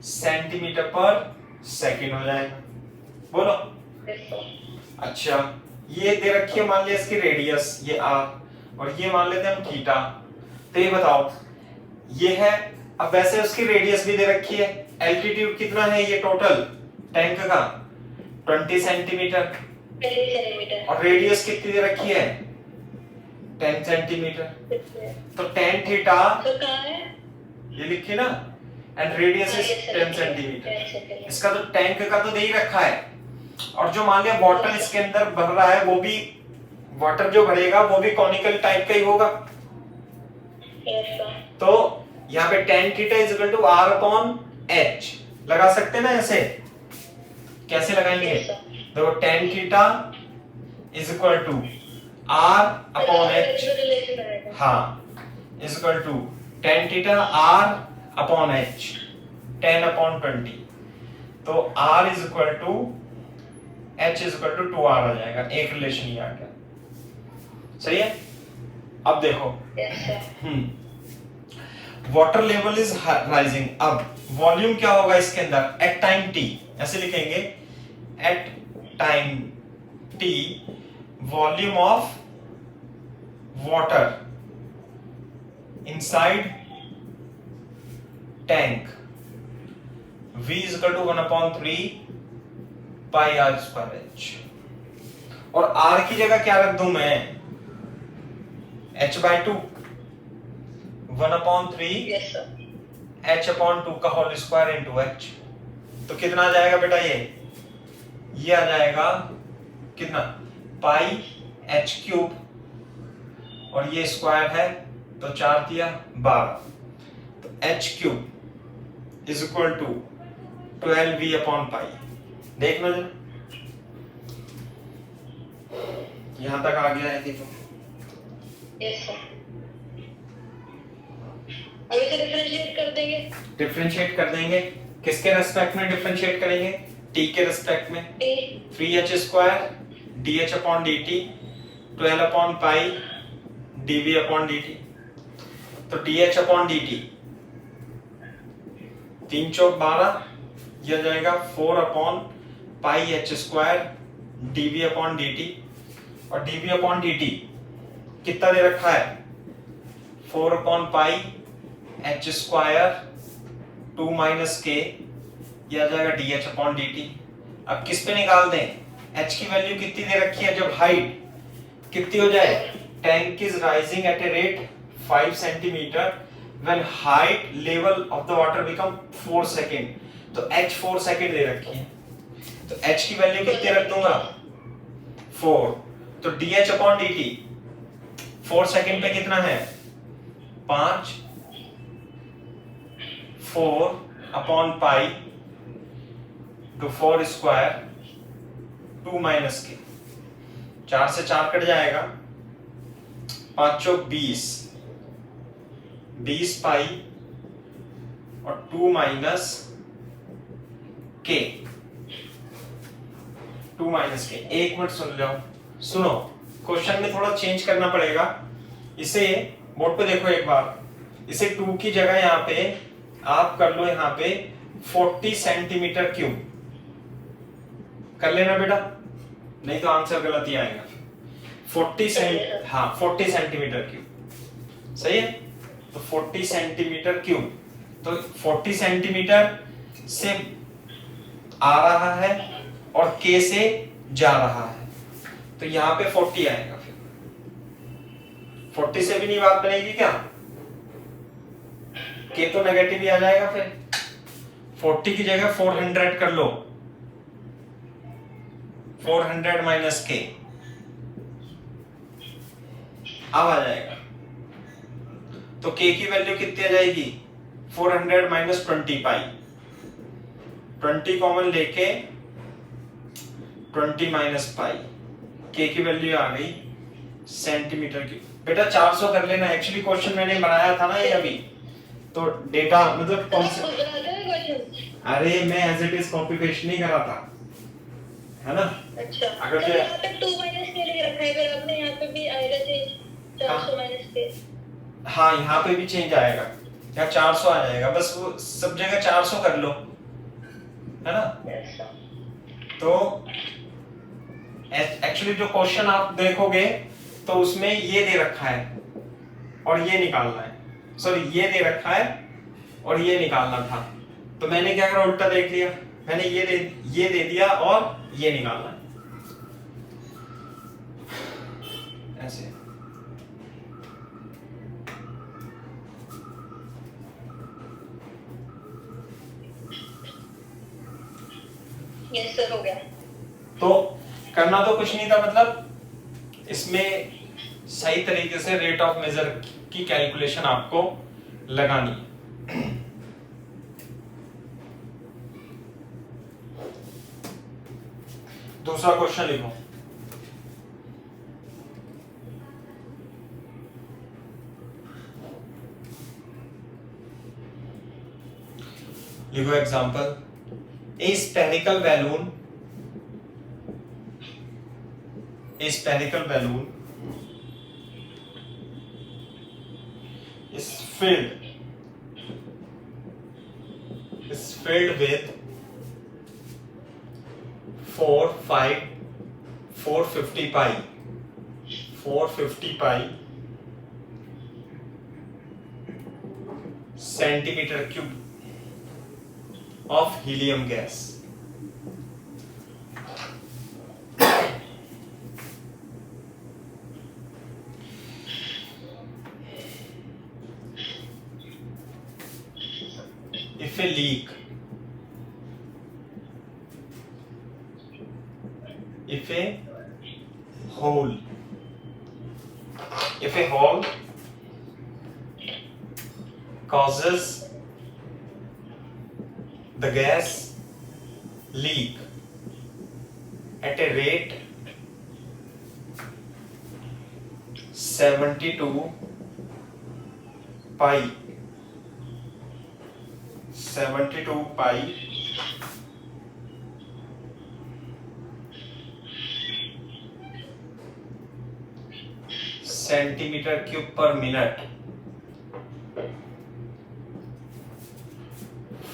centimetre per second हो जाएगा। बोलो। अच्छा ये दे रखी है, मान लिया इसकी रेडियस ये r, और ये मान लेते हैं हम थीटा। तो ये बताओ ये है, अब वैसे उसकी रेडियस भी दे रखी है, एल्टीट्यूड कितना है ये टोटल टैंक का? 20 सेंटीमीटर, और रेडियस कितनी दे रखी है? 10 सेंटीमीटर। तो tan थीटा तो कहाँ है? ये लिखी ना, एंड रेडियस इज 10 सेंटीमीटर। इसका तो टैंक का तो दे ही रखा है, और जो मान लिया वाटर इसके अंदर भर रहा है, वो भी वाटर जो भरेगा वो भी कॉनिकल टाइप का ही होगा। तो यहाँ पे tan theta is equal to r upon h लगा सकते हैं ना ऐसे, कैसे लगाएंगे? Yes, sir. देखो tan theta is equal to r upon h, relation रहेगा। हाँ is equal to tan theta r upon h 10 upon 20, तो r is equal to h is equal to 2r आ जाएगा, एक रिलेशन ही आ गया। सही है? अब देखो Yes, sir. Water level is rising. अब वॉल्यूम क्या होगा इसके अंदर एट टाइम t, ऐसे लिखेंगे at time t volume of water inside tank v is equal to 1/3 pi r square h, और r की जगह क्या रख दूं मैं h/2 1/3 Yes, sir. h/2 का होल स्क्वायर इनटू h, तो कितना आ जाएगा बेटा ये आ जाएगा कितना पाई h क्यूब, और ये स्क्वायर है तो 4 दिया 12, तो h cube is equal to 12v/पाई। देख लो जरा यहां तक आ गया है, देखो Yes, sir. अब इसे डिफरेंशिएट कर देंगे। डिफरेंशिएट कर देंगे, किसके रेस्पेक्ट में डिफरेंशिएट करेंगे? t के रेस्पेक्ट में। 3h स्क्वायर dh/dt 12/पाई dv/dt, तो dh/dt 3 चौक 12, यह आ जाएगा 4/पाई h स्क्वायर dv/dt, और dv/dt कितना दे रखा है 4/पाई h स्क्वायर 2 माइनस k, यह आ जाएगा dh/dt। अब किस पे निकाल दें? h की वैल्यू कितनी दे रखी है, जब हाइट कितनी हो जाए, tank is rising at a rate 5 centimetre when height level of the water become 4 second, तो h 4 सेकेंड दे रखी है, तो h की वैल्यू कितनी रख दूंगा 4, तो dh/dt 4 सेकेंड पे कितना है 5, 4/पाई टू 4 स्क्वायर 2 माइनस के, 4 से 4 कट जाएगा, 5 चौक 20 पाई और 2 माइनस के, 2 माइनस के। एक मिनट सुन लो, सुनो क्वेश्चन में थोड़ा चेंज करना पड़ेगा, इसे बोर्ड पे देखो एक बार, इसे 2 की जगह यहाँ पे आप कर लो, यहाँ पे 40 सेंटीमीटर क्यूब कर लेना बेटा, नहीं तो आंसर गलत ही आएगा। 40 सेंटीमीटर क्यूब, सही है? तो 40 सेंटीमीटर क्यूब, तो 40 सेंटीमीटर से आ रहा है और k से जा रहा है, तो यहाँ पे 40 आएगा, फिर 40 से भी नहीं बात बनेगी क्या, k तो नेगेटिव ही आ जाएगा, फिर 40 की जगह 400 कर लो, 400 माइनस k अब आ जाएगा, तो k की वैल्यू कितनी आ जाएगी 400 माइनस 20 पाई, 20 कॉमन लेके 20 माइनस पाई, k की वैल्यू आ गई सेंटीमीटर की। बेटा 400 कर लेना, एक्चुअली क्वेश्चन मैंने बनाया था ना ये अभी, तो डेटा मतलब कौन से, अरे मैं as it is copy paste नहीं करा था, है ना? अच्छा, अगर तो यहाँ पे 2 माइनस के लिए रखा है, फिर आपने यहाँ पे भी आएगा चेंज 400 माइनस के। हाँ यहाँ पे भी चेंज आएगा, या 400 आ जाएगा, बस वो सब जगह 400 कर लो, है ना? तो एक्चुअली जो क्वेश्चन आप देखोगे तो उसमें ये दे रखा है और ये निकालना है, सॉरी ये दे रखा है और ये निकालना था, तो मैंने क्या करा उल्टा देख लिया, मैंने ये दे दिया और ये निकालना है, ऐसे। यस सर, हो गया। तो करना तो कुछ नहीं था, मतलब इसमें सही तरीके से रेट ऑफ मेजर की कैलकुलेशन आपको लगानी है। दूसरा क्वेश्चन लिखो। लिखो example, a spherical balloon is filled with 450 pi centimeter cube of helium gas. If a leak, if a hole causes the gas leak at a rate 72 pi centimeter cube per minute,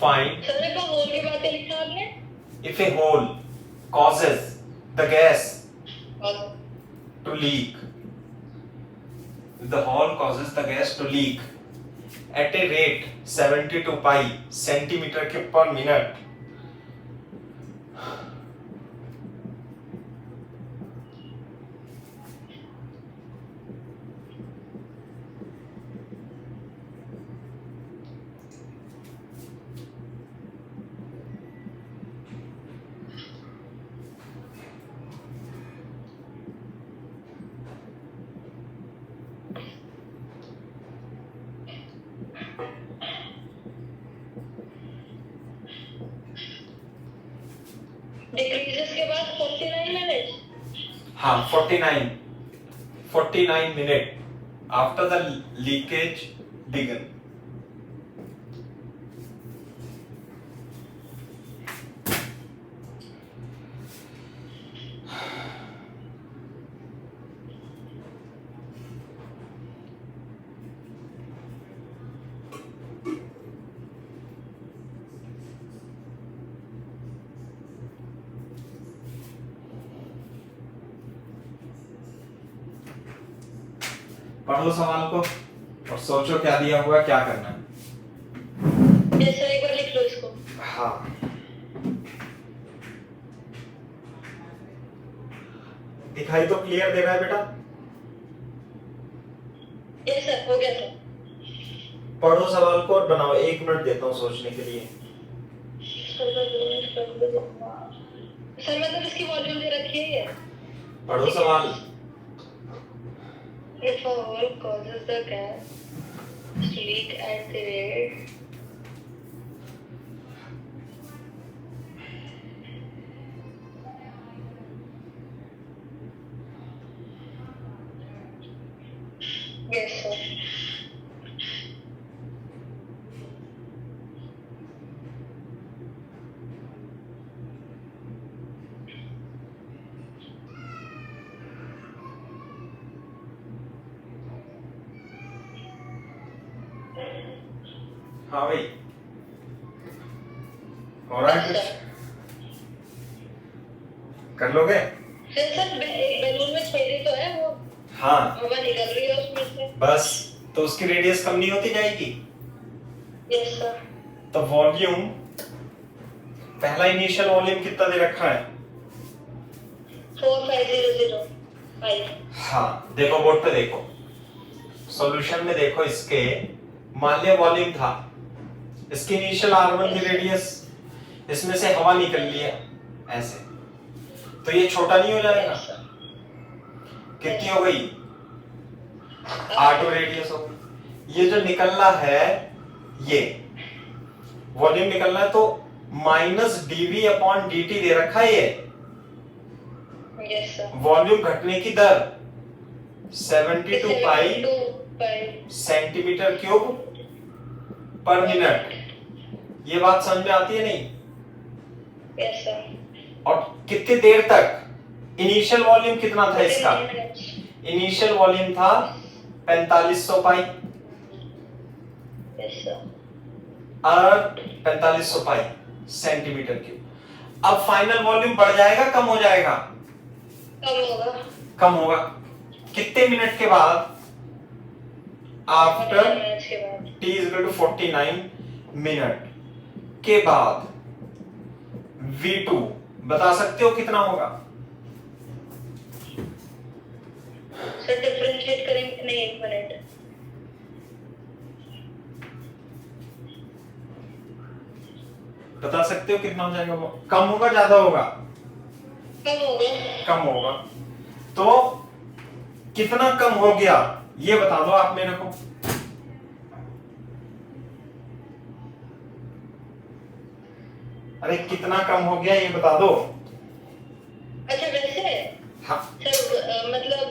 find sir ने whole की बात लिखा आपने? if a hole causes the gas और to leak, the hole causes the gas to leak at a rate 72 pi centimeter cube per minute. Decreases के बाद 49 minute. हाँ, 49 minute after the leakage began. पढ़ो सवाल को और सोचो क्या दिया हुआ है, क्या करना है। जैसे एक बार लिख लो इसको। हाँ, दिखाई तो क्लियर दे रहा है बेटा? यस सर, हो गया सर। पढ़ो सवाल को और बनाओ, 1 मिनट देता हूँ सोचने के लिए। सर मतलब इसकी वॉल्यूम दे रखी है। पढ़ो सवाल। If a hole causes the gas to leak at the rate yes sir. हाँ भाई, हो रहा है कुछ? कर लोगे? सर बैलून में छेदी तो है, वो हाँ, हवा निकल रही है उसमें से। बस तो उसकी रेडियस कम नहीं होती जाएगी। Yes sir. तो वॉल्यूम, पहला इनिशियल वॉल्यूम कितना दे रखा है? 45005। हाँ, देखो बोर्ड पे देखो, सॉल्यूशन में देखो, इसके मान लिया वॉल्यूम था, इसकी इनिशियल R1 की रेडियस, इसमें से हवा निकल ली है ऐसे, तो ये छोटा नहीं हो जाएगा? कितनी हो गई? R2 रेडियस हो गई। ये जो निकलना है, ये वॉल्यूम निकलना है, तो -dv/dt दे रखा है ये, यस सर। वॉल्यूम घटने की दर 72 पाई 72 पाई सेंटीमीटर क्यूब पर मिनट। ये बात समझ में आती है नहीं? Yes sir. और कितनी देर तक? इनिशियल वॉल्यूम कितना था इसका? 49 minutes। इनिशियल वॉल्यूम था 4500 पाई यस सर। और 4500 पाई सेंटीमीटर क्यूब। अब फाइनल वॉल्यूम बढ़ जाएगा, कम हो जाएगा? कम होगा। कम होगा। कितने मिनट के बाद? आफ्टर 49 minutes के बाद। t is equal to 49 minute के बाद V2 बता सकते हो कितना होगा? सर डिफरेंशिएट करेंगे नहीं, एक मिनट। बता सकते हो कितना हो जाएगा? वो कम होगा, ज्यादा होगा? कम होगा। कम होगा। तो कितना कम हो गया ये बता दो आप मेरे को। अरे कितना कम हो गया ये बता दो। अच्छा वैसे हाँ, सर मतलब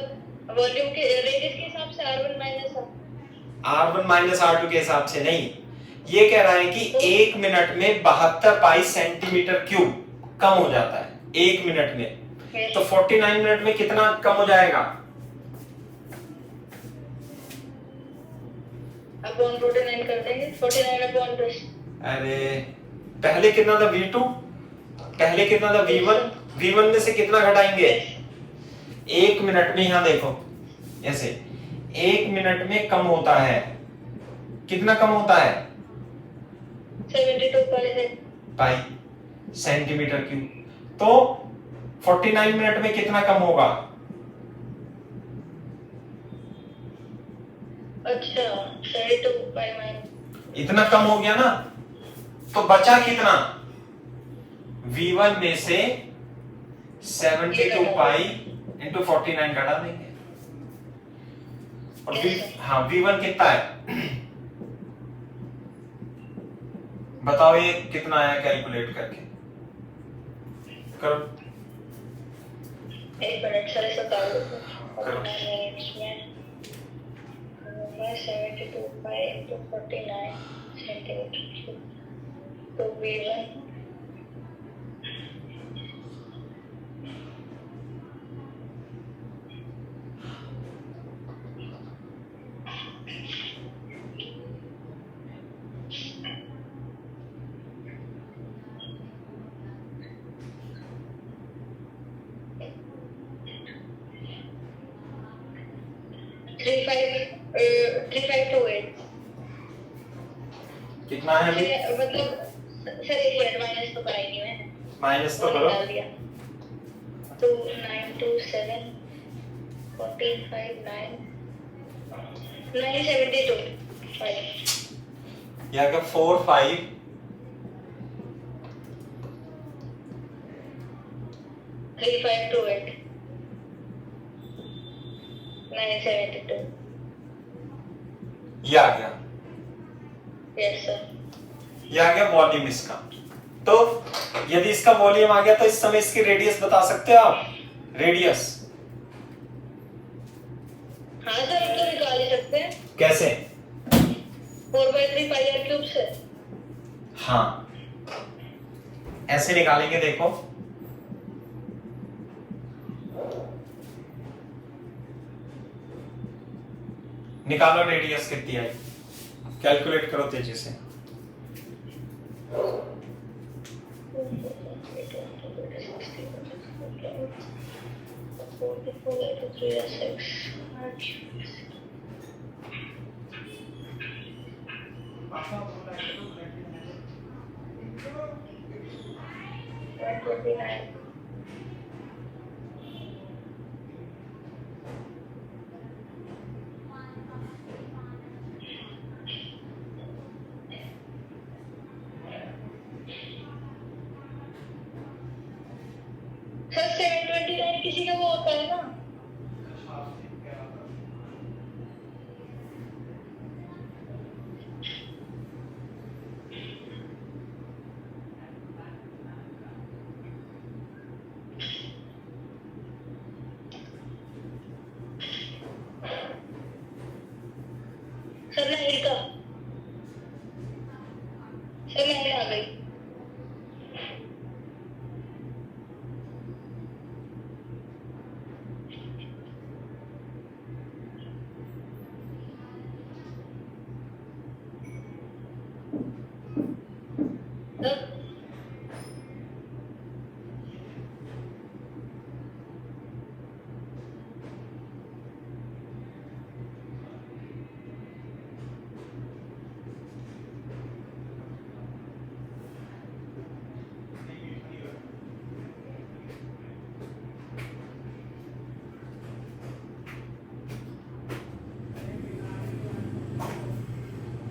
वॉल्यूम के रेडियस के हिसाब से R1 minus R1 minus R2 के हिसाब से नहीं। ये कह रहा है कि एक मिनट में 72 पाई सेंटीमीटर क्यूब कम हो जाता है एक मिनट में। तो 49 मिनट में कितना कम हो जाएगा? अपॉन 49 कर देंगे। 49 अपॉन 10। अरे पहले कितना था V2? पहले कितना था V1? V1 में से कितना घटाएंगे? एक मिनट में, यहां देखो ऐसे एक मिनट में कम होता है। कितना कम होता है? 72 पाई सेंटीमीटर क्यूब। तो 49 मिनट में कितना कम होगा? अच्छा 72 पाई माइनस। इतना कम हो गया ना। तो बचा कितना? V1 में से 72 पाई इंटू 49 घटा देंगे। और हाँ V1 कितना है बताओ, ये कितना आया कैलकुलेट करके करो। एक मिनट सर ऐसा कर दो। करो। 72 पाई इंटू 49 सेंटीमीटर। तो V1 3528। कितना है अभी? मतलब सर एक मिनट माइनस तो कराई नहीं मैंने। माइनस तो करो। डाल दिया। तो 927 45 9 972 यहाँ का 4 5 3528 972। ये आ गया। Yes sir. ये आ गया वॉल्यूम इसका। तो यदि इसका वॉल्यूम आ गया तो इस समय इसकी रेडियस बता सकते हो आप? रेडियस हाँ सर हम तो निकाल ही सकते हैं। कैसे? 4/3 पाई आर क्यूब से। हाँ ऐसे निकालेंगे, देखो निकालो रेडियस कितनी आई, कैलकुलेट करो तेजी से। सर 729 किसी का वो होता है ना। सर नहीं का सर नहीं आ गई।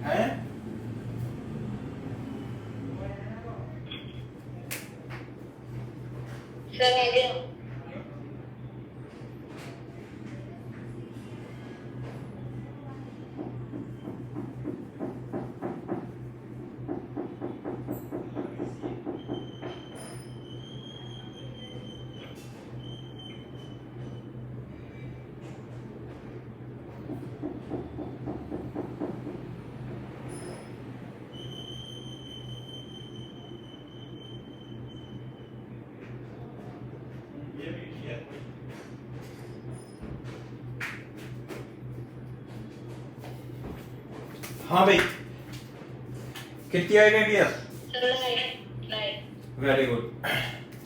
हैं? सर आ गया। हाँ भाई, कितनी आई रेडियस? सर नहीं। Very good.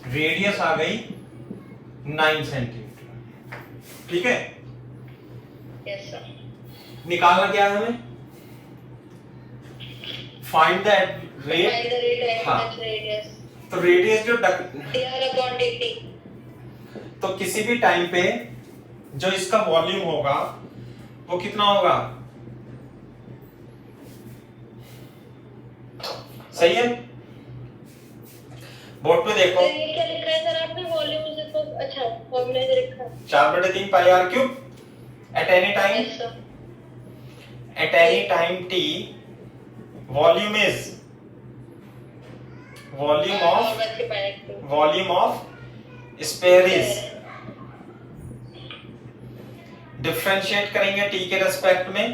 रेडियस आ गई 9 सेंटीमीटर। ठीक है, यस सर। निकालना क्या है हमें? Find the rate. Find the rate हाँ। एंड रेडियस तो रेडियस जो dr/dt। तो किसी भी टाइम पे जो इसका वॉल्यूम होगा वो कितना होगा? सही है, बोर्ड पे देखो। सर ये क्या लिखा है सर आपने वॉल्यूम से तो अच्छा फॉर्मूला से लिखा है। 4/3 pi r cube at any time, yes sir. at any time t, volume is volume of sphere is। Differentiate करेंगे t के रेस्पेक्ट में,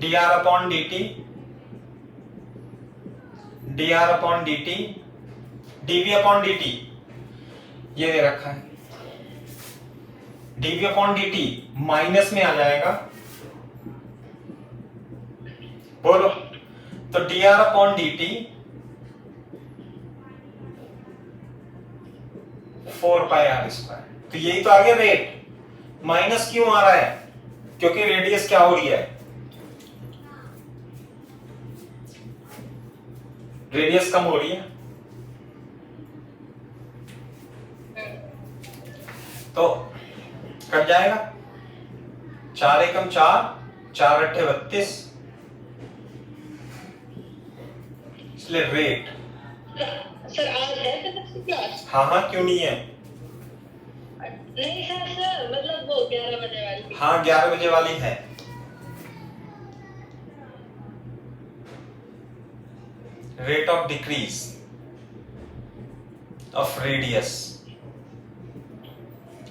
dr upon dt, dr upon dt, dv upon dt ये दे रखा है। dv upon dt minus में आ जाएगा, बोलो। तो dr upon dt 4 pi are square. तो यही तो आ गया रेट। माइनस क्यों आ रहा है? क्योंकि रेडियस क्या हो रही है? रेडियस कम हो रही है। तो कट जाएगा, 4 एकम 4, 4 अट्ठे 32, इसलिए रेट। सर आज है फिजिक्स की क्लास? हाँ हाँ, क्यों नहीं है? नहीं सर मतलब वो 11 बजे वाली। हाँ 11 बजे वाली है। Rate of decrease of radius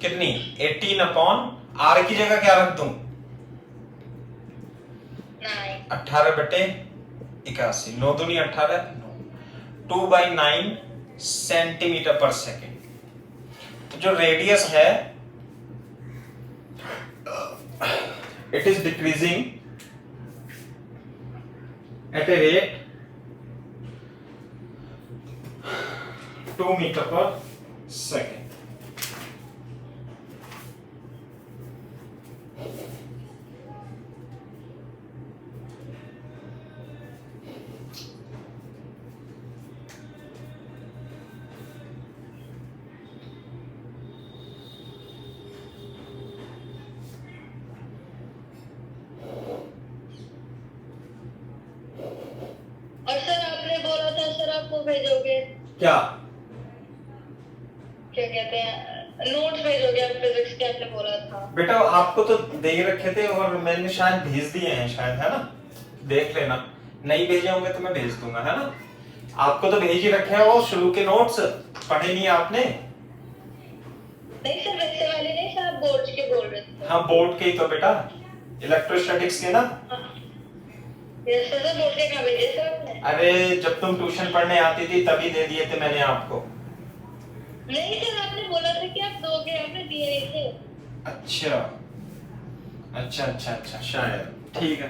कितनी? 18 अपॉन आर की जगह क्या रख दूं? 18/81, 9 दूनी 18, 2/9 सेंटीमीटर पर सेकेंड। तो जो रेडियस है it is decreasing at a rate 2 metre per second. और सर आपने बोला था सर आप वो भेजोगे, क्या क्या कहते हैं, नोट्स भेजोगे आप फिजिक्स के, आपने बोला था। बेटा? आपको तो दे ही रखे थे और मैंने शायद भेज दिए हैं, शायद, है ना? देख लेना, नहीं भेजे होंगे तो मैं भेज दूंगा, है ना? आपको तो भेज ही रखे हैं वो शुरू के नोट्स, पढ़े नहीं आपने? नहीं सर वैसे वाले नहीं सर, आप बोर्ड्स के बोल रहे थे। हाँ बोर्ड के ही तो बेटा, इलेक्ट्रोस्टैटिक्स के ना। यस सर, सर बोर्ड के कहाँ भेजे सर आपने? अरे जब तुम ट्यूशन पढ़ने आती थी तभी दे दिए थे मैंने आपको। नहीं सर, आपने बोला था कि आप दोगे, आपने दिए नहीं थे। अच्छा अच्छा अच्छा अच्छा, शायद ठीक है,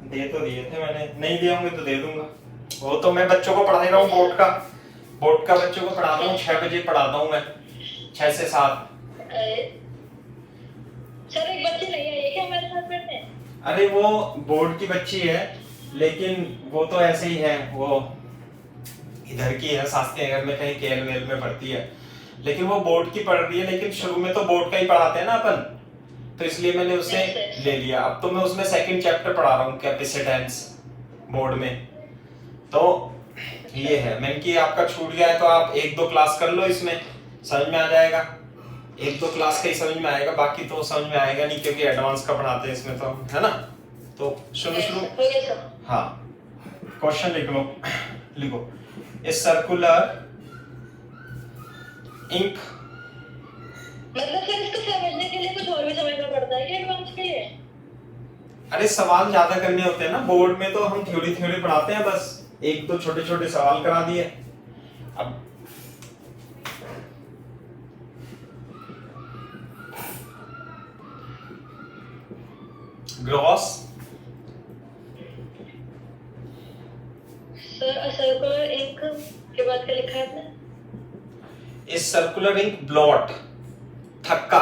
दे तो दिए थे मैंने, नहीं दिए होंगे तो दे दूंगा। वो तो मैं बच्चों को पढ़ा रहा हूँ, बोर्ड का बच्चों को पढ़ाता हूँ, 6 बजे पढ़ाता हूँ मैं, 6 से 7। सर एक बच्चे नहीं आई है क्या हमारे साथ पढ़ने? अरे वो बोर्ड की बच्ची है, लेकिन वो तो ऐसे ही है, वो इधर की है, शास्त्री नगर में कहीं केएल वेल में पढ़ती है, लेकिन वो बोर्ड की पढ़ रही है। लेकिन शुरू में तो बोर्ड का ही पढ़ाते हैं ना अपन, तो इसलिए मैंने उसे ले लिया। अब तो मैं उसमें सेकंड चैप्टर पढ़ा रहा हूँ, कैपेसिटेंस बोर्ड में। तो ये है, मैंने कि आपका छूट गया है तो आप 1-2 क्लास कर लो, इसमें समझ में आ जाएगा। 1-2 क्लास का ही समझ में आएगा, बाकी तो समझ में आएगा नहीं, क्योंकि एडवांस का पढ़ाते हैं इसमें तो, है ना। तो शुरू हाँ, क्वेश्चन लिख लो, लिखो। ए सर्कुलर इंक, मतलब सर इसको समझने के लिए कुछ और भी समझना पड़ता है क्या एडवांस के लिए? अरे सवाल ज्यादा करने होते हैं ना, बोर्ड में तो हम थ्योरी पढ़ाते हैं, बस 1-2 छोटे सवाल करा दिए। अब ग्रॉस सर सर्कुलर इंक के बाद क्या लिखा है आपने? इस सर्कुलर इंक ब्लॉट, थक्का।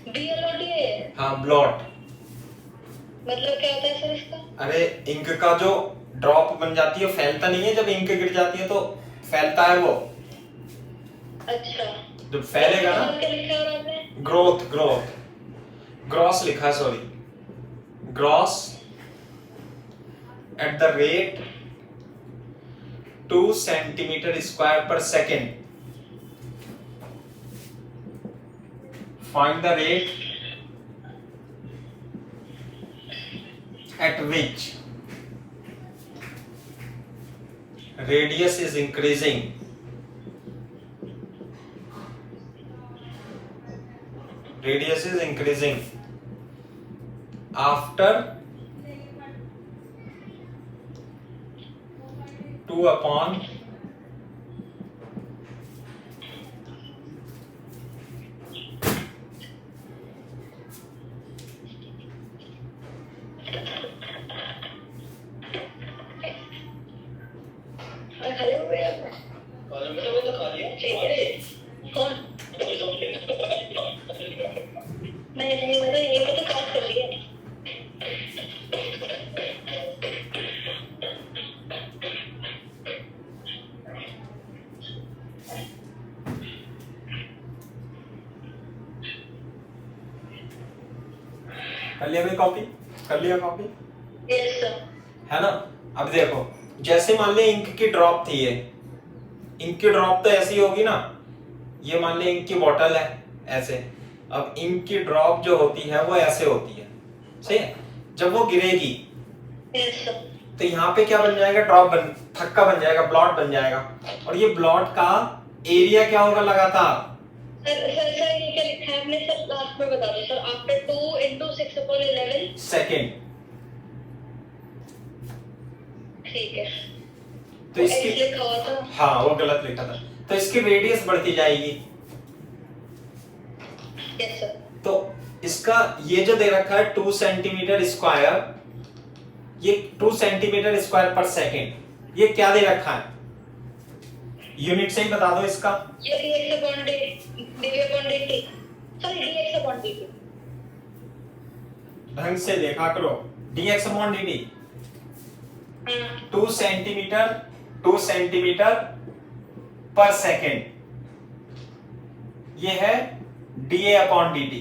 BLOT है? हाँ ब्लॉट, मतलब क्या होता है सर इसका? अरे इंक का जो ड्रॉप बन जाती है, फैलता नहीं है, जब इंक गिर जाती है तो फैलता है वो। अच्छा, जब फैलेगा ना, क्या लिखा है और आपने? ग्रॉस लिखा है, sorry, grows at the rate 2 centimetre square पर second. Find the rate at which radius is increasing after 2 upon खाली हो गया आपने? तो खा लिया। कौन? नहीं मतलब ये तो काट कर लिया। कर लिया भाई, कॉपी कर लिया, कॉपी यस सर। है ना। अब देखो, जैसे मान ले इंक की ड्रॉप थी, ये इंक की ड्रॉप तो ऐसी होगी ना, ये मान ले इंक की बोतल है ऐसे। अब इंक की ड्रॉप जो होती है वो ऐसे होती है, सही है। जब वो गिरेगी यस सर। तो यहाँ पे क्या बन जाएगा, थक्का बन जाएगा, ब्लॉट बन जाएगा। और ये ब्लॉट का एरिया क्या होगा लगातार? सर ये क्या लिखा है आपने सर, लास्ट में बता दो सर। After 2 into 6/11 second. ठीक है। तो इसकी लिखा हुआ था, हाँ वो गलत लिखा था, तो इसकी रेडियस बढ़ती जाएगी। Yes sir. तो इसका ये जो दे रखा है 2 सेंटीमीटर स्क्वायर, ये 2 सेंटीमीटर स्क्वायर पर सेकेंड, ये क्या दे रखा है? यूनिट से ही बता दो इसका। ये dx/dt, सॉरी dx/dt। ढंग से देखा करो, dx/dt 2 सेंटीमीटर पर सेकेंड, ये है dA/dt।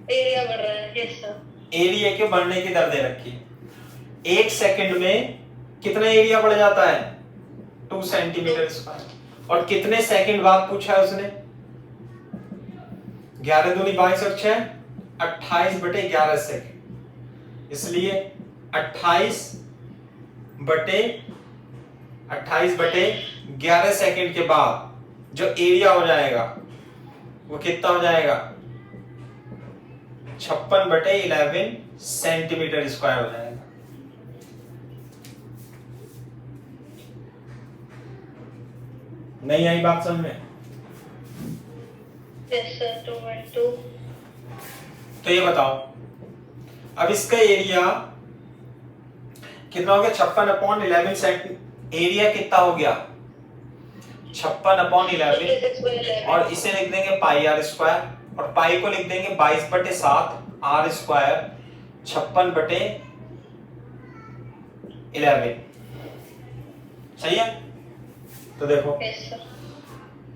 एरिया बढ़ रहा है, यस सर। एरिया के बढ़ने की दर दे रखी है। 1 सेकंड में कितना एरिया बढ़ जाता है? 2 सेंटीमीटर स्क्वायर। और कितने सेकंड बाद पूछा है उसने? 11 दूनी 22 और 6 28/11 सेकंड। इसलिए 28/11 सेकंड के बाद जो एरिया हो जाएगा वो कितना हो जाएगा 56/11 सेंटीमीटर स्क्वायर हो जाएगा। नहीं आई बात समझ में? यस सर 2 तो ये बताओ अब इसका एरिया कितना हो गया 56/11 सेंट। एरिया कितना हो गया 56/11 और इसे लिख देंगे पाई आर स्क्वायर और पाई को लिख देंगे 22/7 आर स्क्वायर 56/11। सही है? तो देखो यस सर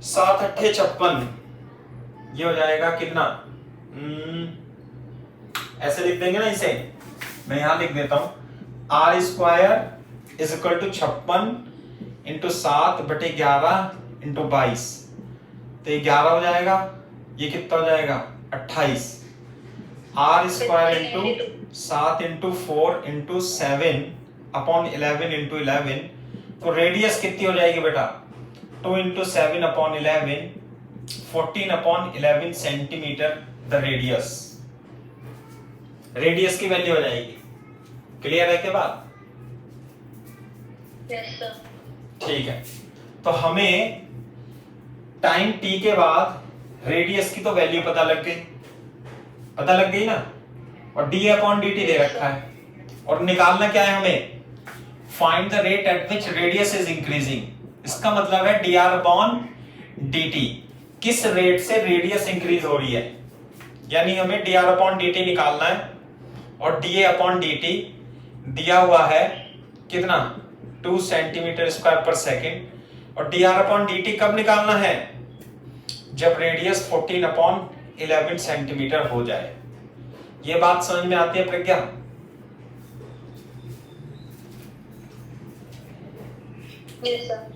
7 अट्ठे 56 ये हो जाएगा कितना ऐसे लिख देंगे ना इसे। मैं यहां लिख देता हूं r square is equal to 56 into 7/11 into 22 तो ये 11 हो जाएगा। ये कितना हो जाएगा 28 r square into 7 into 4 into 7 upon 11 into 11 तो रेडियस कितनी हो जाएगी बेटा 2 into 7 upon 11 14/11 centimetre the radius. Radius की वैल्यू हो जाएगी। क्लियर है के बाद? यस सर ठीक है तो हमें टाइम टी के बाद रेडियस की तो वैल्यू पता लग गई ना और डी अपॉन डी टी दे रखा है और निकालना क्या है हमें find the rate at which radius is increasing. इसका मतलब है D R upon D T किस रेट से रेडियस इंक्रीज हो रही है। यानी हमें D R upon D T निकालना है और D a upon D T दिया हुआ है कितना 2 सेंटीमीटर स्क्वायर पर सेकेंड और D R upon D T कब निकालना है जब रेडियस 14/11 सेंटीमीटर हो जाए। ये बात समझ में आती है प्रज्ञा? यस सर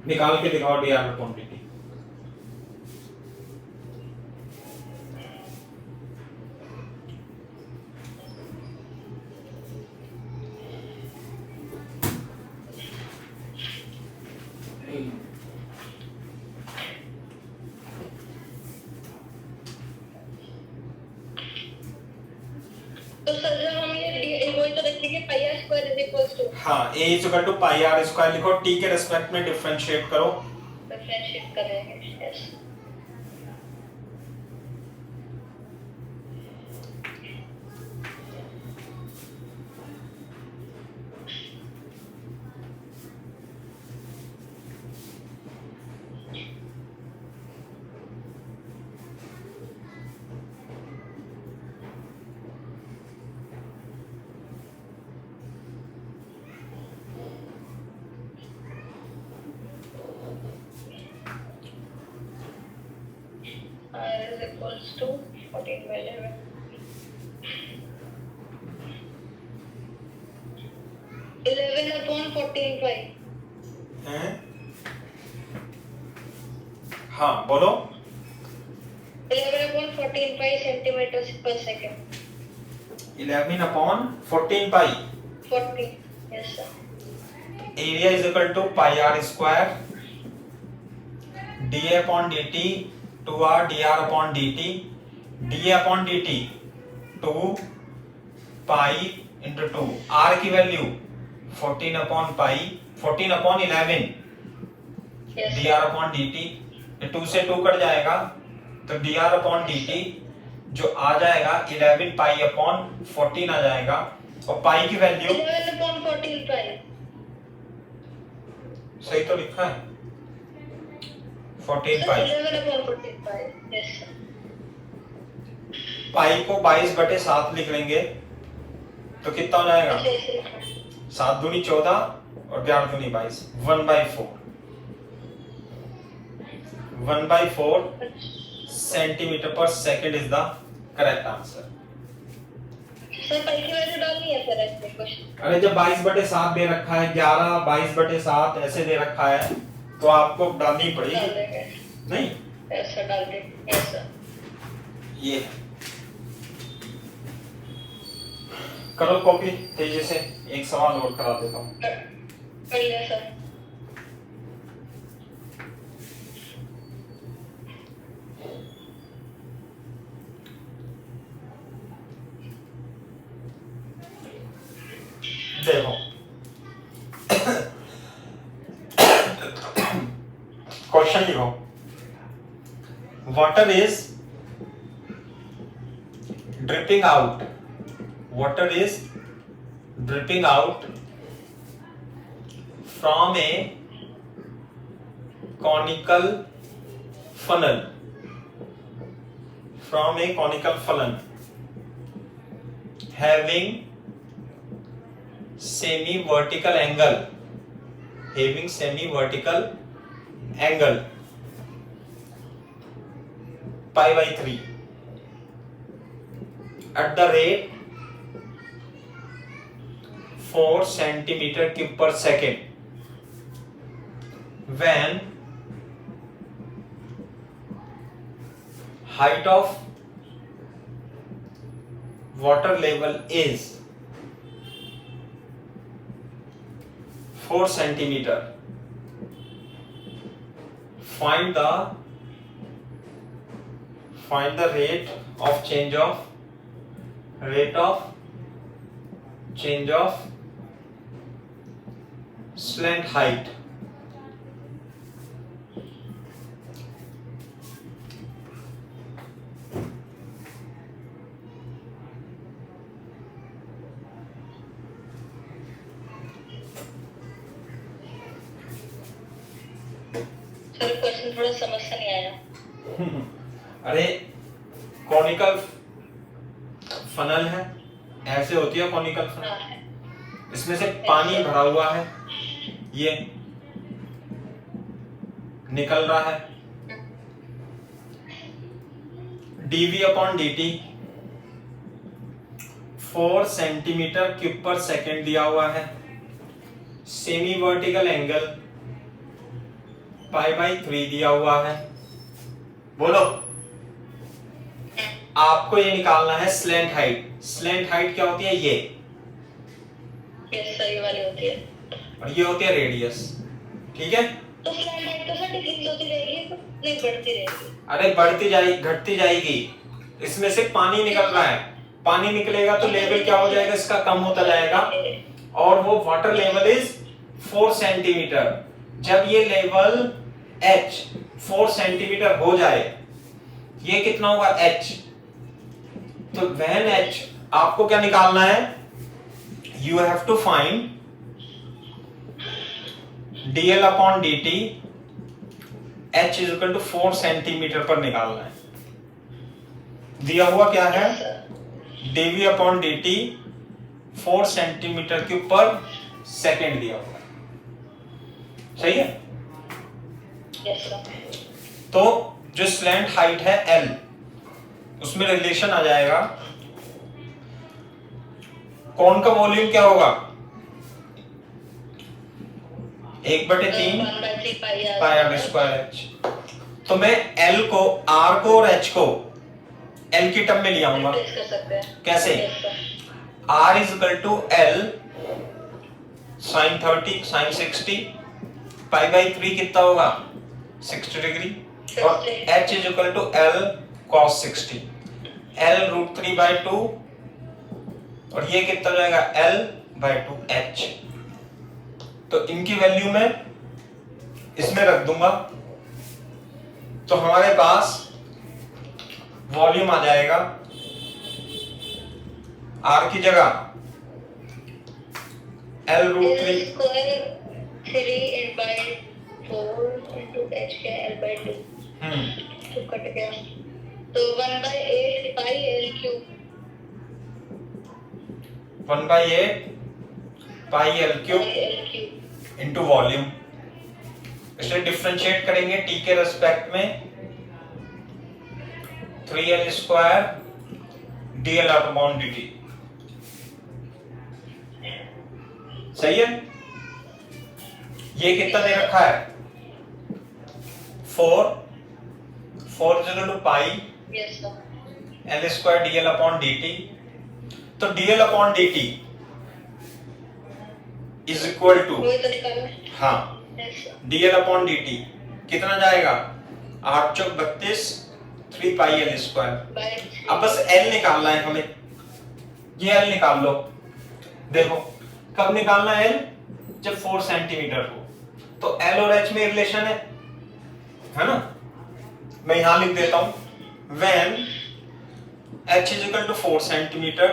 निकाल के दिखाओ D R upon D T. तो सर जब हम ये वही तो रखेंगे pi are square is equals to हाँ A is equal to pi are square लिखो टी के रेस्पेक्ट में डिफरेंशिएट करो। डिफरेंशिएट करेंगे। Yes R is equals to 14/11 11/14/5 हैं? हाँ बोलो 11/14/5 centimetre per second 11/14 pi 40 yes sir area is equal to pi are square d a upon D t 2r dr upon dt d upon dt 2 pi into 2 r की value 14/11 yes dr upon dt 2 से 2 cut जाएगा तो dr upon dt जो आ जाएगा 11 pi upon 14 आ जाएगा और पाई की value 11/14/5 सही तो लिखा है 14 पाई 11/14/5 यस सर पाई को 22/7 लिख लेंगे तो कितना हो जाएगा 7 दूनी 14 और 11 दूनी 22 1/4 centimetre per second is the correct answer. Sir पाई की वैल्यू डालनी है सर ऐसे क्वेश्चन अरे जब 22/7 दे रखा है 11 22/7 ऐसे दे रखा है तो आपको डालनी डाल पड़ेगी देंगे नहीं। यस सर डाल देंगे यस सर ये है। करो कॉपी तेजी से एक सवाल और करा देता हूँ। कर लिया सर देखो क्वेश्चन लिखो, water is dripping out, water is dripping out from A conical funnel, from a conical funnel having semi vertical angle, pi by 3 at the rate 4 centimeter cube per second when height of water level is 4 centimeter. Find the rate of change of slant height. Sir question थोड़ा समझ से नहीं आया। अरे conical funnel है, ऐसे होती है कॉनिकल फनल, इसमें से पानी भरा हुआ है, ये निकल रहा है, dV upon dt 4 centimetre cube per second दिया हुआ है, semi vertical angle pi by 3 दिया हुआ है। बोलो, आपको ये निकालना है स्लैंट हाइट। स्लैंट हाइट क्या होती है? ये सही वाली होती है और ये होती है रेडियस, ठीक है। तो स्लैंट हाइट तो सर डिक्रीज होती रहेगी, तो नहीं बढ़ती रहेगी? अरे बढ़ती जाएगी, घटती जाएगी, इसमें से पानी निकल रहा है, पानी निकलेगा तो लेवल क्या हो जाएगा, इसका कम होता जाएगा, और वो वाटर लेवल इज 4 सेंटीमीटर। जब ये लेवल h 4 सेंटीमीटर हो जाए, ये कितना होगा h, तो when h आपको क्या निकालना है, you have to find dl upon dt, h is equal to 4 centimetre पर निकालना है। दिया हुआ क्या है, dv upon dt 4 centimetre cube per second दिया हुआ है, सही है। Yes sir. तो जो स्लैंट हाइट है L, उसमें रिलेशन आ जाएगा, कौन का वॉल्यूम क्या होगा, 1/3 पाई आर स्क्वायर h। तो मैं L को, R को और H को L की टर्म में ले आऊंगा, कर सकते हैं कैसे, R is equal to L sin 30 sin 60 pi by 3 कितना होगा 60 डिग्री, और H is equal to L cos 60, L √3/2, और ये कितना हो जाएगा L/2h। तो इनकी वैल्यू मैं इसमें रख दूंगा, तो हमारे पास वॉल्यूम आ जाएगा R की जगह L√3 3/4 into h क्या L/2 तो कट गया, तो 1/8 पाई L क्यूब 1/8 पाई L क्यूब इंटू वॉल्यूम। इसे डिफरेंशिएट करेंगे t के रेस्पेक्ट में, 3L square dl upon dt, सही है। ये कितना दे रखा है 4 4 pi yes sir L square dl upon dt। तो dl upon dt is equal to, वही तो निकाला। हाँ, yes sir dl upon dt कितना जाएगा 8 चौक 32 3 पाई L स्क्वायर। बाय अब बस L निकालना है हमें, ये L निकाल लो। देखो कब निकालना एल? जब 4 सेंटीमीटर हो। तो एल और एच में रिलेशन है ना? मैं यहां लिख देता हूं when h is equal to 4 centimetre,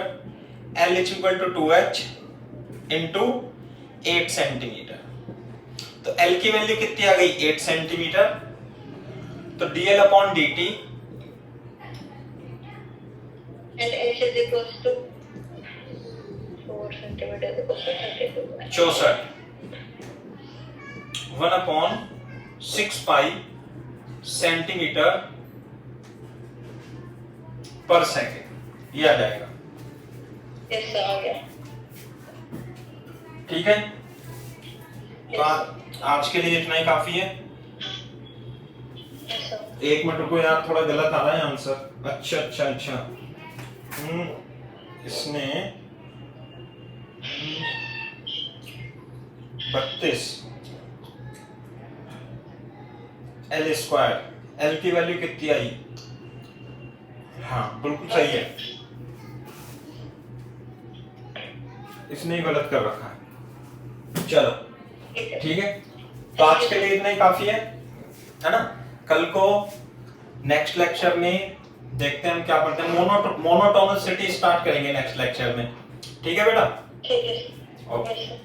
l is equal to 2h into 8 centimetre. तो l की वैल्यू कितनी आ गई? 8 सेंटीमीटर। तो dl upon dt and h is equals to 4 centimeter equals to 32. 64 1 upon 6 pi centimetre per second, ये आ जाएगा। Yes, sir, आ गया। ठीक है, तो आज के लिए इतना ही काफी है। Yes, sir. 1 मिनट रुको यार, थोड़ा गलत आ रहा है आंसर। अच्छा इसने 32 एल स्क्वायर, एल की वैल्यू कितनी आई? हाँ बिल्कुल सही है, इसने ही गलत कर रखा है। चलो ठीक है, तो आज के लिए इतना ही काफी है ना? कल को नेक्स्ट लेक्चर में देखते हैं हम क्या पढ़ते हैं। मोनोटोनसिटी स्टार्ट करेंगे नेक्स्ट लेक्चर में। ठीक है बेटा? ठीक है। ओके। Yes, sir.